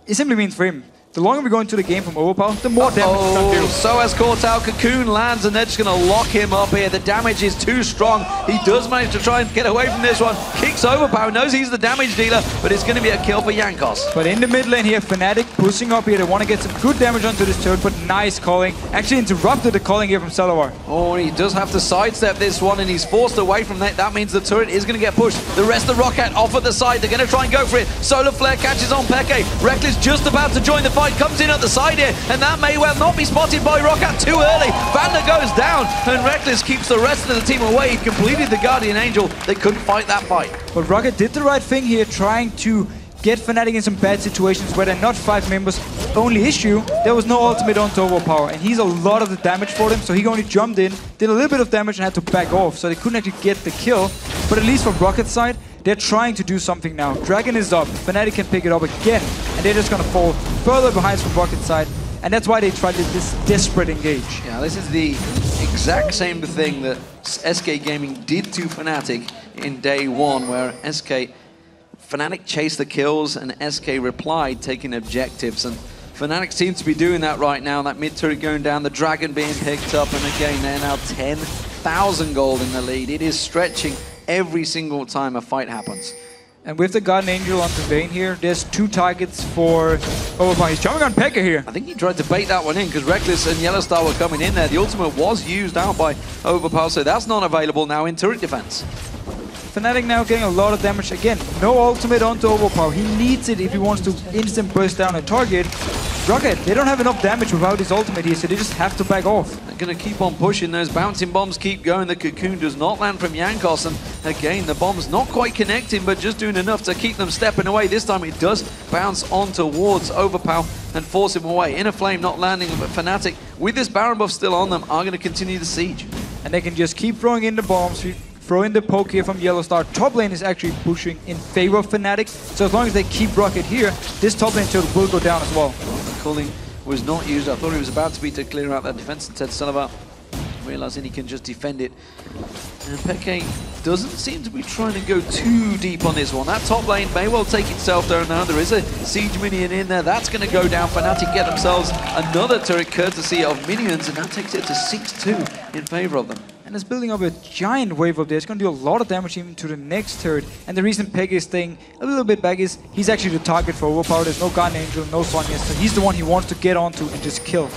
Speaker 3: It simply means for him, the longer we go into the game from Overpow, the more damage he's going to do.
Speaker 2: sOAZ caught out, Cocoon lands, and they're just going to lock him up here. The damage is too strong. He does manage to try and get away from this one. Kicks Overpow, knows he's the damage dealer, but it's going to be a kill for Jankos.
Speaker 3: But in the mid lane here, Fnatic pushing up here. They want to get some good damage onto this turret, but nice calling. Actually interrupted the calling here from Celaver.
Speaker 2: Oh, he does have to sidestep this one, and he's forced away from that. That means the turret is going to get pushed. The rest of Roccat off at the side. They're going to try and go for it. Solar Flare catches on Peke. Rekkles just about to join the fight, comes in at the side here, and that may well not be spotted by Roccat too early. Vander goes down, and Rekkles keeps the rest of the team away. He completed the Guardian Angel. They couldn't fight that fight.
Speaker 3: But Roccat did the right thing here, trying to get Fnatic in some bad situations where they're not 5 members. Only issue, there was no ultimate onto Overpower, and he's a lot of the damage for them, so he only jumped in, did a little bit of damage and had to back off, so they couldn't actually get the kill. But at least from Rocket's side, they're trying to do something now. Dragon is up, Fnatic can pick it up again, and they're just gonna fall further behind from Rocket's side, and that's why they tried this desperate engage.
Speaker 2: Yeah, this is the exact same thing that SK Gaming did to Fnatic in day one, where Fnatic chased the kills and SK replied, taking objectives. And Fnatic seems to be doing that right now. That mid turret going down, the Dragon being picked up, and again, they're now 10,000 gold in the lead. It is stretching every single time a fight happens.
Speaker 3: And with the Guardian Angel onto Vayne here, there's 2 targets for Overpow. He's jumping on Peke here.
Speaker 2: I think he tried to bait that one in because Rekkles and YellOwStaR were coming in there. The ultimate was used out by Overpow, so that's not available now in turret defense.
Speaker 3: Fnatic now getting a lot of damage again. No ultimate onto Overpow. He needs it if he wants to instant burst down a target. Rocket, they don't have enough damage without his ultimate here, so they just have to back off.
Speaker 2: They're going to keep on pushing. Those bouncing bombs keep going. The Cocoon does not land from Jankos, and again, the bomb's not quite connecting, but just doing enough to keep them stepping away. This time it does bounce on towards Overpow and force him away. Inner Flame not landing, but Fnatic, with this Baron buff still on them, are going to continue the siege.
Speaker 3: And they can just keep throwing in the bombs, throw in the poke here from YellOwStaR. Top lane is actually pushing in favor of Fnatic, so as long as they keep Rocket here, this top lane turret will go down as well.
Speaker 2: The calling was not used. I thought he was about to be to clear out that defense, and Celaver realizing he can just defend it. And Peke doesn't seem to be trying to go too deep on this one. That top lane may well take itself down now. There is a siege minion in there. That's going to go down. Fnatic get themselves another turret courtesy of minions, and that takes it to 6-2 in favor of them.
Speaker 3: And it's building up a giant wave up there. It's going to do a lot of damage even to the next turret. And the reason Peke is staying a little bit back is he's actually the target for Overpower. There's no Guardian Angel, no Sonya, so he's the one he wants to get onto and just kill.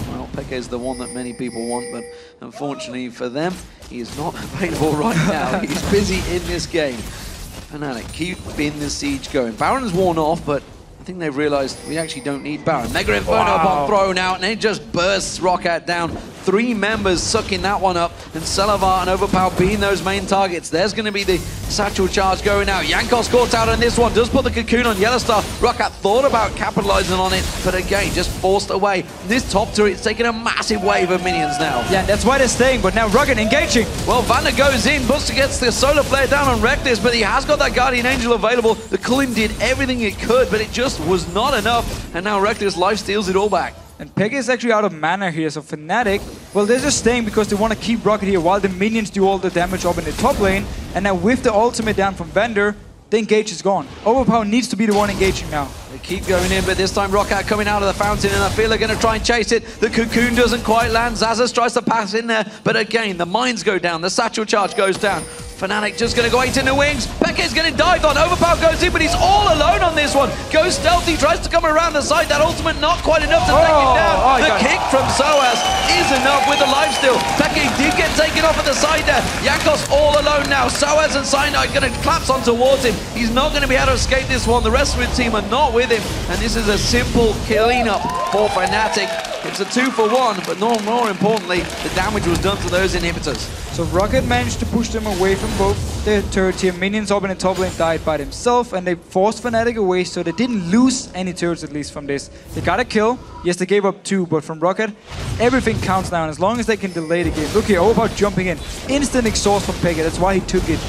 Speaker 2: Well, Peke is the one that many people want, but unfortunately for them, he is not available right now. He's busy in this game. Fnatic keeping the siege going. Baron's worn off, but I think they've realized we actually don't need Baron. Mega Inferno bomb thrown out, and it just bursts Roccat down. 3 members sucking that one up, and Celaver and Overpow being those main targets. There's going to be the satchel charge going out. Jankos caught out on this one, does put the Cocoon on YellOwStaR. Roccat thought about capitalizing on it, but again, just forced away. This top turret's taking a massive wave of minions now.
Speaker 3: Yeah, that's why they're staying, but now Rocket engaging.
Speaker 2: Well, Vander goes in, Pusch gets the Solar Flare down on Rekkles, but he has got that Guardian Angel available. The Cullen did everything it could, but it just was not enough, and now Rekkles life steals it all back.
Speaker 3: And Peke is actually out of mana here, so Fnatic, well, they're just staying because they want to keep Rocket here while the minions do all the damage up in the top lane. And now with the ultimate down from Vander, the engage is gone. Overpower needs to be the one engaging now.
Speaker 2: They keep going in, but this time Roccat coming out of the fountain, and I feel they're going to try and chase it. The Cocoon doesn't quite land. Xaxus tries to pass in there, but again, the mines go down. The satchel charge goes down. Fnatic just going to go 8 in the wings. Peke's getting dived on. Overpow goes in, but he's all alone on this one. Goes stealthy, tries to come around the side. That ultimate not quite enough to take him down. The kick from sOAZ is enough with the lifesteal. Peke did get taken off at the side there. Jankos all alone now. sOAZ and Cyanide going to collapse on towards him. He's not going to be able to escape this one. The rest of his team are not with him. And this is a simple cleanup for Fnatic. It's a 2-for-1, but more importantly, the damage was done to those inhibitors.
Speaker 3: So Rocket managed to push them away from both their turrets here. Minions up in the top lane died by themselves, and they forced Fnatic away, so they didn't lose any turrets at least from this. They got a kill. Yes, they gave up 2, but from Rocket, everything counts now, and as long as they can delay the game. Look here, Overpow jumping in. Instant exhaust from Peke, that's why he took it.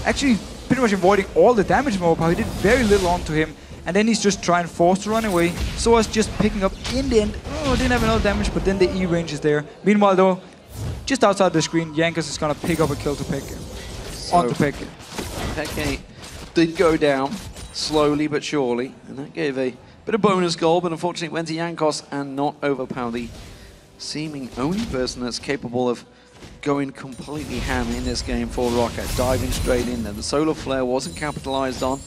Speaker 3: Actually, pretty much avoiding all the damage from Overpow. He did very little onto him. And then he's just trying forced to run away. sOAZ just picking up in the end. Oh, didn't have enough damage, but then the E range is there. Meanwhile, though, just outside the screen, Jankos is going to pick up a kill to Peke. Onto Peke.
Speaker 2: Peke did go down, slowly but surely. And that gave a bit of bonus goal, but unfortunately it went to Jankos and not Overpow, the seeming only person that's capable of going completely ham in this game for Rocket. Diving straight in there. The solar flare wasn't capitalized on.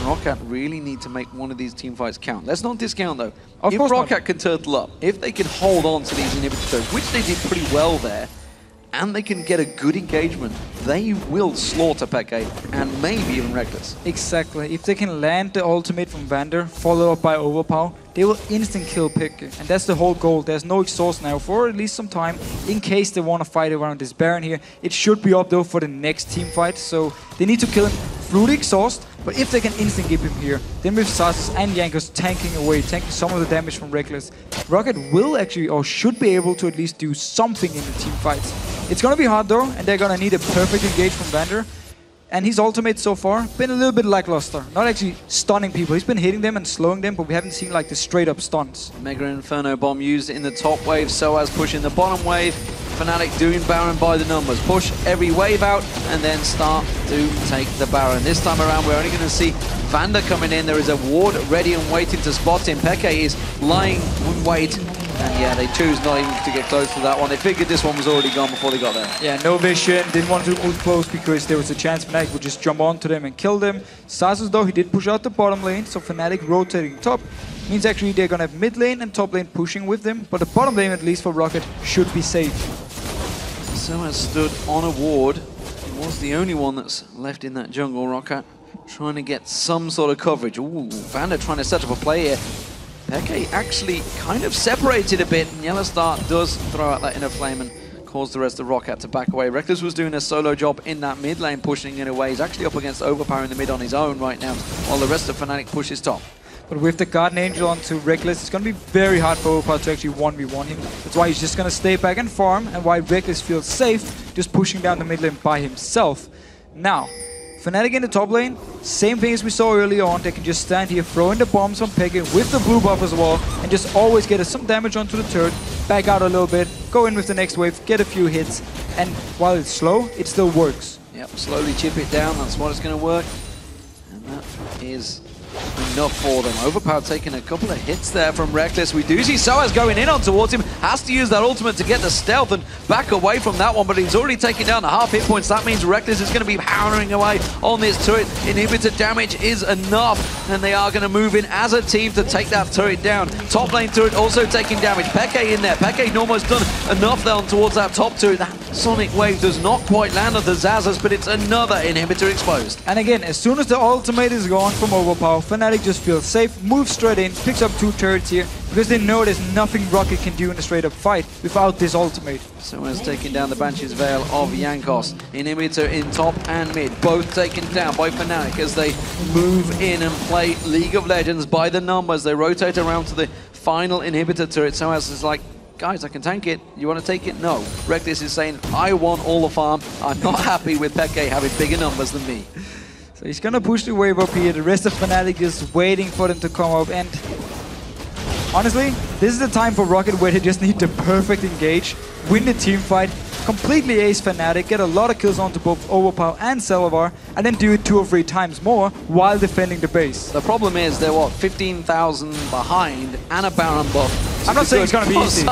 Speaker 2: Rocket really need to make one of these team fights count. Let's not discount though. If Rocket can turtle up, if they can hold on to these inhibitors, which they did pretty well there, and they can get a good engagement, they will slaughter Peke and maybe even Rekkles.
Speaker 3: Exactly. If they can land the ultimate from Vander, followed up by Overpow, they will instant kill Peke. And that's the whole goal. There's no exhaust now for at least some time, in case they want to fight around this Baron here. It should be up though for the next team fight, so they need to kill him through the exhaust. But if they can instant give him here, then with Xaxus and Jankos tanking away, tanking some of the damage from Rekkles, Rocket will actually, or should be able to at least do something in the team fights. It's gonna be hard though, and they're gonna need a perfect engage from Vander. And his ultimate so far been a little bit lackluster. Not actually stunning people. He's been hitting them and slowing them, but we haven't seen like the straight up stuns.
Speaker 2: Mega Inferno Bomb used in the top wave, sOAZ pushing the bottom wave. Fnatic doing Baron by the numbers. Push every wave out and then start to take the Baron. This time around we're only going to see Vander coming in. There is a ward ready and waiting to spot him. Peke is lying in wait. And yeah, they choose not even to get close to that one. They figured this one was already gone before they got there.
Speaker 3: Yeah, no vision. Didn't want to ult close because there was a chance Fnatic would just jump onto them and kill them. Xaxus though, he did push out the bottom lane, so Fnatic rotating top means actually they're gonna have mid lane and top lane pushing with them, but the bottom lane, at least for Rocket, should be safe.
Speaker 2: sOAZ stood on a ward. He was the only one that's left in that jungle. Rocket trying to get some sort of coverage. Ooh, Vander trying to set up a play here. Peke actually kind of separated a bit, and YellOwStaR does throw out that inner flame and cause the rest of Rocket to back away. Rekkles was doing a solo job in that mid lane, pushing it away. He's actually up against Overpow in the mid on his own right now, while the rest of Fnatic pushes top.
Speaker 3: But with the Guardian Angel onto Rekkles, it's going to be very hard for Overpow to actually 1v1 him. That's why he's just going to stay back and farm, and why Rekkles feels safe just pushing down the mid lane by himself. Now, Fnatic in the top lane, same thing as we saw earlier on. They can just stand here, throwing the bombs on Peke with the blue buff as well, and just always get some damage onto the turret, back out a little bit, go in with the next wave, get a few hits, and while it's slow, it still works.
Speaker 2: Yep, slowly chip it down, that's what it's going to work. And that is enough for them. Overpow taking a couple of hits there from Rekkles. We do see sOAZ going in on towards him. Has to use that ultimate to get the stealth and back away from that one, but he's already taken down the half hit points. That means Rekkles is going to be powering away on this turret. Inhibitor damage is enough, and they are going to move in as a team to take that turret down. Top lane turret also taking damage. Peke in there. Peke almost done enough down towards that top turret. That sonic wave does not quite land on the Xaxus, but it's another inhibitor exposed.
Speaker 3: And again, as soon as the ultimate is gone from Overpow, Fnatic just feels safe, moves straight in, picks up 2 turrets here, because they know there's nothing Rocket can do in a straight up fight without this ultimate.
Speaker 2: sOAZ taking down the Banshee's Veil of Jankos. Inhibitor in top and mid, both taken down by Fnatic as they move in and play League of Legends by the numbers. They rotate around to the final inhibitor turret. sOAZ is like, guys, I can tank it. You want to take it? No. Rekkles is saying, I want all the farm. I'm not happy with Peke having bigger numbers than me.
Speaker 3: So he's gonna push the wave up here. The rest of Fnatic is waiting for them to come up, and honestly, this is the time for Rocket where they just need the perfect engage, win the team fight, completely ace Fnatic, get a lot of kills onto both Overpow and Celaver, and then do it 2 or 3 times more while defending the base.
Speaker 2: The problem is they're what, 15,000 behind and a Baron buff.
Speaker 3: I'm not saying it's gonna be easy.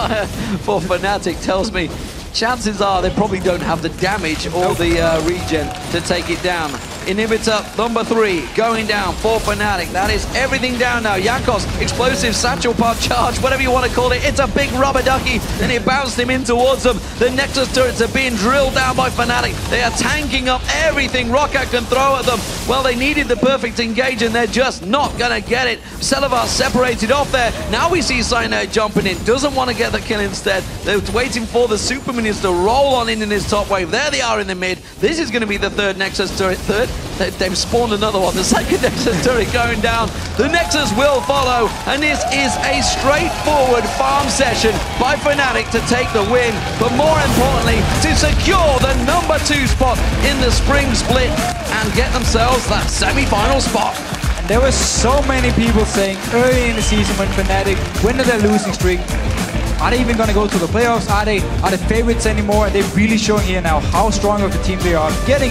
Speaker 2: For Fnatic tells me chances are they probably don't have the damage or the regen to take it down. Inhibitor number 3 going down for Fnatic. That is everything down now. Jankos, explosive satchel pod charge, whatever you want to call it. It's a big rubber ducky, and it bounced him in towards them. The Nexus turrets are being drilled down by Fnatic. They are tanking up everything Roccat can throw at them. Well, they needed the perfect engage, and they're just not going to get it. Celaver separated off there. Now we see Cyanide jumping in. Doesn't want to get the kill instead. They're waiting for the Super Minions to roll on in this top wave. There they are in the mid. This is going to be the third Nexus turret. They've spawned another one. The second Nexus turret going down. The Nexus will follow, and this is a straightforward farm session by Fnatic to take the win, but more importantly, to secure the number 2 spot in the spring split and get themselves that semi-final spot.
Speaker 3: And there were so many people saying early in the season when Fnatic went to their losing streak, are they even going to go to the playoffs? Are they favorites anymore? They're really showing here now how strong of a team they are, getting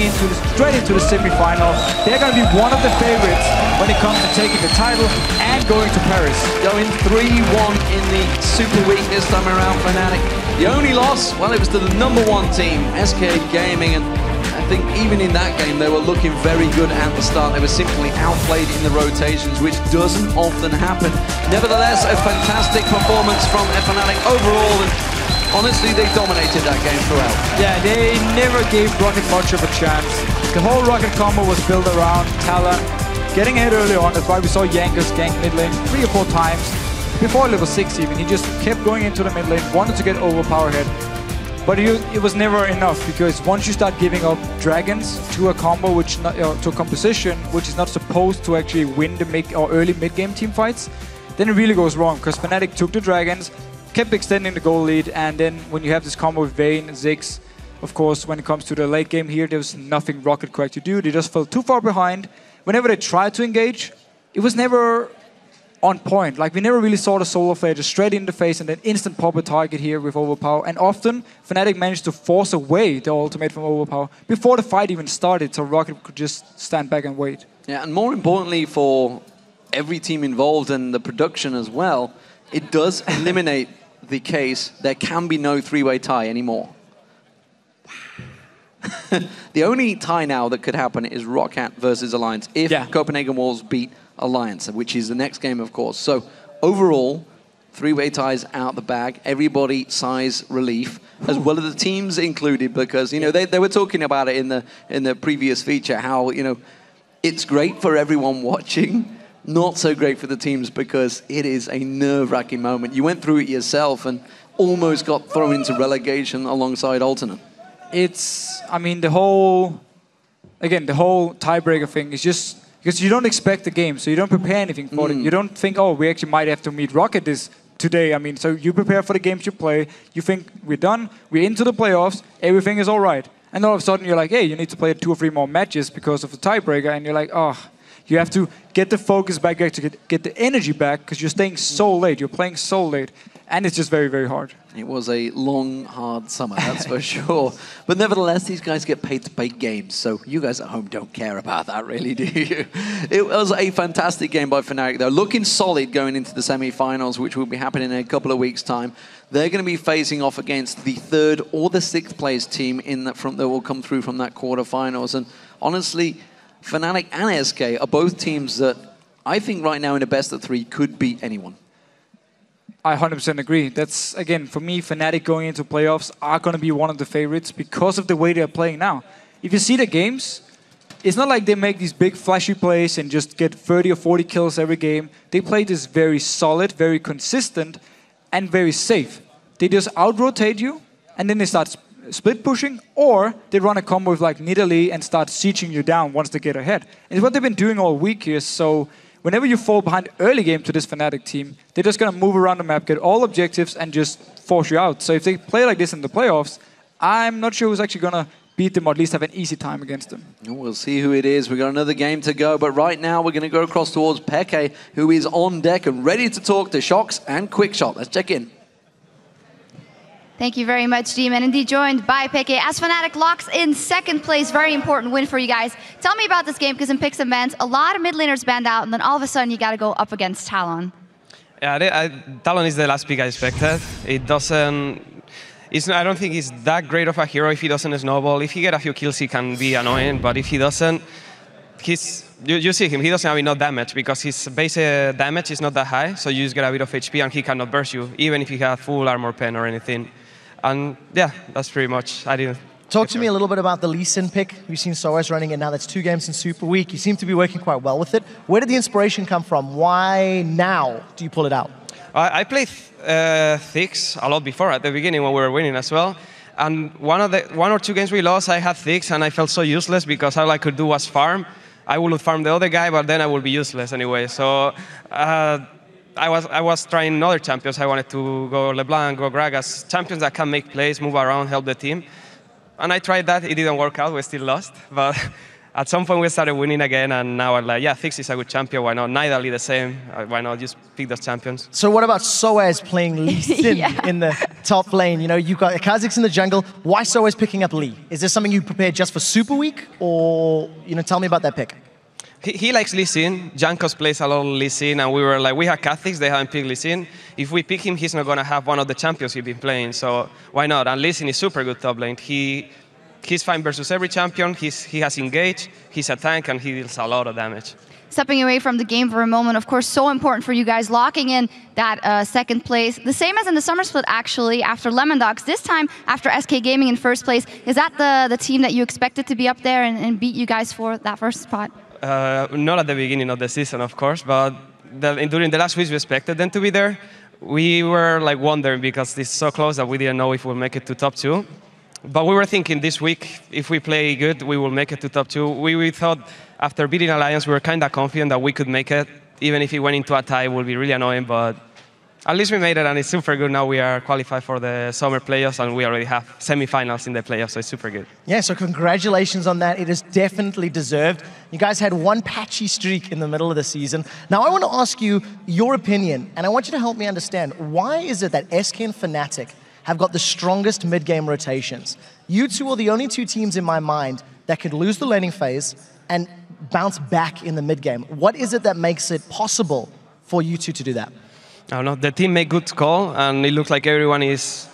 Speaker 3: straight into the semi-final. They're going to be one of the favorites when it comes to taking the title and going to Paris.
Speaker 2: Going 3-1 in the Super Week this time around, Fnatic. The only loss, well, it was to the number 1 team, SK Gaming, and I think even in that game they were looking very good at the start. They were simply outplayed in the rotations, which doesn't often happen. Nevertheless, a fantastic performance from Fnatic overall, and honestly, they dominated that game throughout.
Speaker 3: Yeah, they never gave Rocket much of a chance. The whole Rocket combo was built around Talon getting ahead early on. That's why we saw Jankos gank mid lane 3 or 4 times. Before level 6 even, he just kept going into the mid lane, wanted to get Overpow ahead. But it was never enough, because once you start giving up dragons to a combo, to a composition which is not supposed to actually win the early mid-game team fights, then it really goes wrong. Because Fnatic took the dragons, kept extending the goal lead, and then when you have this combo with Vayne and Ziggs, of course, when it comes to the late game here, there was nothing Rocket could actually do. They just fell too far behind. Whenever they tried to engage, it was never on point. Like, we never really saw the Solar Flare just straight in the face and then instant pop a target here with Overpow. And often, Fnatic managed to force away the ultimate from Overpow before the fight even started, so Rocket could just stand back and wait.
Speaker 2: Yeah, and more importantly for every team involved and the production as well, it does eliminate the case there can be no 3-way tie anymore. The only tie now that could happen is Roccat versus Alliance if Copenhagen Wolves beat Alliance, which is the next game, of course. So overall, 3-way ties out the bag. Everybody sighs relief, as well as the teams included, because they were talking about it in the previous feature, how it's great for everyone watching, not so great for the teams, because it is a nerve-wracking moment. You went through it yourself and almost got thrown into relegation alongside Alternate.
Speaker 3: I mean, the whole tiebreaker thing is just because you don't expect the game, so you don't prepare anything for it. You don't think, oh, we actually might have to meet Rocket today. I mean, so you prepare for the games you play. You think we're done, we're into the playoffs, everything is all right. And all of a sudden you're like, hey, you need to play 2 or 3 more matches because of the tiebreaker, and you're like, oh, you have to get the focus back, to get the energy back, because you're staying so late, you're playing so late. And it's just very, very hard.
Speaker 2: It was a long, hard summer, that's for sure. But nevertheless, these guys get paid to play games, so you guys at home don't care about that, really, do you? It was a fantastic game by Fnatic. They're looking solid going into the semi-finals, which will be happening in a couple of weeks' time. They're going to be facing off against the 3rd or the 6th place team in that that will come through from that quarterfinals. And honestly, Fnatic and SK are both teams that I think right now in the best of 3 could beat anyone.
Speaker 3: I 100% agree. That's, again, for me, Fnatic going into playoffs are going to be one of the favorites because of the way they're playing now. If you see the games, it's not like they make these big flashy plays and just get 30 or 40 kills every game. They play this very solid, very consistent, and very safe. They just out-rotate you, and then they start split pushing, or they run a combo with like Nidalee and start sieging you down once they get ahead. And it's what they've been doing all week here, so whenever you fall behind early game to this Fnatic team, they're just going to move around the map, get all objectives, and just force you out. So if they play like this in the playoffs, I'm not sure who's actually going to beat them or at least have an easy time against them.
Speaker 2: We'll see who it is. We've got another game to go, but right now we're going to go across towards xPeke, who is on deck and ready to talk to Shox and Quickshot. Let's check in.
Speaker 4: Thank you very much, Demon. Indeed joined by xPeke as Fnatic locks in 2nd place. Very important win for you guys. Tell me about this game, because in picks and bans, a lot of mid laners banned out, and then all of a sudden you got to go up against Talon.
Speaker 5: Yeah, Talon is the last pick I expected. It doesn't... I don't think he's that great of a hero if he doesn't snowball. If he gets a few kills, he can be annoying, but if he doesn't, you see him, he doesn't have enough damage because his base damage is not that high, so you just get a bit of HP and he cannot burst you, even if he has full armor pen or anything. And yeah, that's pretty much, I didn't.
Speaker 6: Talk to me a little bit about the Lee Sin pick. We've seen sOAZ running it now, that's 2 games in Super Week. You seem to be working quite well with it. Where did the inspiration come from? Why now do you pull it out?
Speaker 5: I played Ziggs a lot before, at the beginning when we were winning as well. And one or two games we lost, I had Ziggs and I felt so useless because all I could do was farm. I would farm the other guy, but then I would be useless anyway. So I was trying other champions. I wanted to go LeBlanc, go Gragas, champions that can make plays, move around, help the team. And I tried that. It didn't work out. We still lost. But at some point, we started winning again. And now I'm like, yeah, Ziggs is a good champion. Why not? Nidalee the same. Why not just pick those champions?
Speaker 6: So what about sOAZ playing Lee Sin in the top lane? You know, you've got Kha'Zix in the jungle. Why sOAZ picking up Lee? Is this something you prepared just for Super Week? Or, you know, tell me about that pick.
Speaker 5: He likes Lee Sin. Jankos plays a lot of Lee Sin, and we were like, we have Kha'Zix, they haven't picked Lee Sin. If we pick him, he's not going to have one of the champions he's been playing, so why not? And Lee Sin is super good top lane. He's fine versus every champion, he has engage, he's a tank, and he deals a lot of damage.
Speaker 4: Stepping away from the game for a moment, of course, so important for you guys, locking in that second place. The same as in the summer split, actually, after Lemon Dogs. This time, after SK Gaming in first place. Is that the team that you expected to be up there and beat you guys for that first spot?
Speaker 5: Not at the beginning of the season, of course, but during the last weeks we expected them to be there. We were like wondering because it's so close that we didn't know if we'll make it to top 2. But we were thinking this week, if we play good, we will make it to top 2. We thought after beating Alliance, we were kind of confident that we could make it. Even if it went into a tie, it would be really annoying, but at least we made it, and it's super good. Now we are qualified for the summer playoffs, and we already have semi-finals in the playoffs, so it's super good.
Speaker 6: Yeah, so congratulations on that. It is definitely deserved. You guys had one patchy streak in the middle of the season. Now I want to ask you your opinion, and I want you to help me understand. Why is it that SK and Fnatic have got the strongest mid-game rotations? You two are the only 2 teams in my mind that could lose the laning phase and bounce back in the mid-game. What is it that makes it possible for you two to do that?
Speaker 5: I don't know, the team made good call, and it looks like everyone is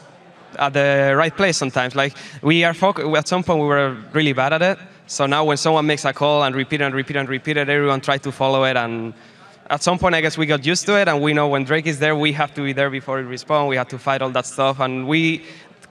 Speaker 5: at the right place sometimes. Like, we are at some point we were really bad at it, so now when someone makes a call and repeat and repeat and repeat it, everyone tries to follow it, and at some point I guess we got used to it, and we know when Drake is there, we have to be there before it respawns, we have to fight all that stuff, and we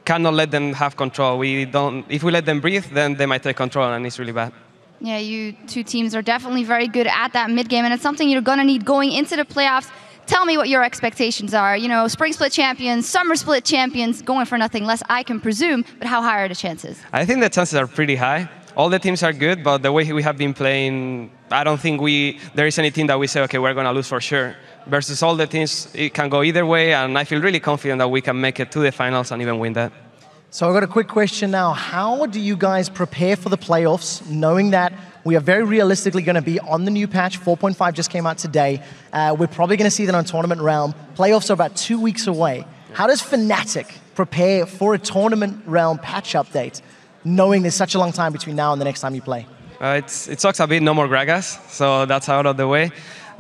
Speaker 5: cannot let them have control. If we let them breathe, then they might take control, and it's really bad.
Speaker 4: Yeah, you 2 teams are definitely very good at that mid-game, and it's something you're going to need going into the playoffs. Tell me what your expectations are. You know, spring split champions, summer split champions, going for nothing less, I can presume, but how high are the chances?
Speaker 5: I think the chances are pretty high. All the teams are good, but the way we have been playing, I don't think there is any team that we say, okay, we're going to lose for sure. Versus all the teams, it can go either way, and I feel really confident that we can make it to the finals and even win that.
Speaker 6: So I've got a quick question now. How do you guys prepare for the playoffs, knowing that we are very realistically going to be on the new patch? 4.5 just came out today. We're probably going to see that on Tournament Realm. Playoffs are about 2 weeks away. How does Fnatic prepare for a Tournament Realm patch update, knowing there's such a long time between now and the next time you play?
Speaker 5: It sucks a bit, no more Gragas, so that's out of the way.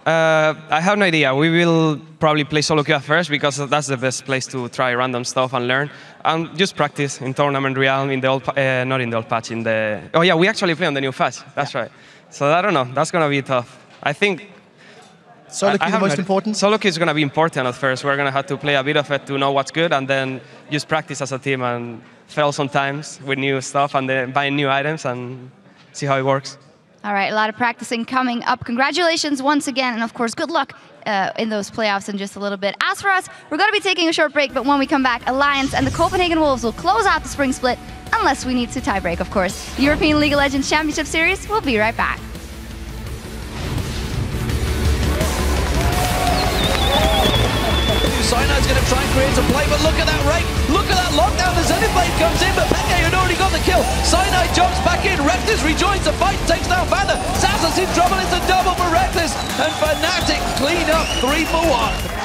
Speaker 5: I have no idea. We will probably play solo queue at first because that's the best place to try random stuff and learn. And just practice in Tournament Realm, in the old, not in the old patch, in the... Oh yeah, we actually play on the new patch, that's right. So I don't know, that's going to be tough. I think...
Speaker 6: Solo queue is the most important?
Speaker 5: Solo queue is going to be important at first. We're going to have to play a bit of it to know what's good, and then just practice as a team and fail sometimes with new stuff and then buy new items and see how it works.
Speaker 4: All right, a lot of practicing coming up. Congratulations once again, and of course, good luck in those playoffs in just a little bit. As for us, we're going to be taking a short break, but when we come back, Alliance and the Copenhagen Wolves will close out the spring split, unless we need to tie break, of course. The European League of Legends Championship Series, we'll be right back.
Speaker 2: Cyanide's going to try and create a play, but look at that rake. Look at that lockdown as Anyblade comes in, but Peke had already got the kill. Cyanide jumps back in. Rekkles rejoins the fight, takes down Vayne. Xaxus in trouble. It's a double for Rekkles, and Fnatic clean up 3 for 1.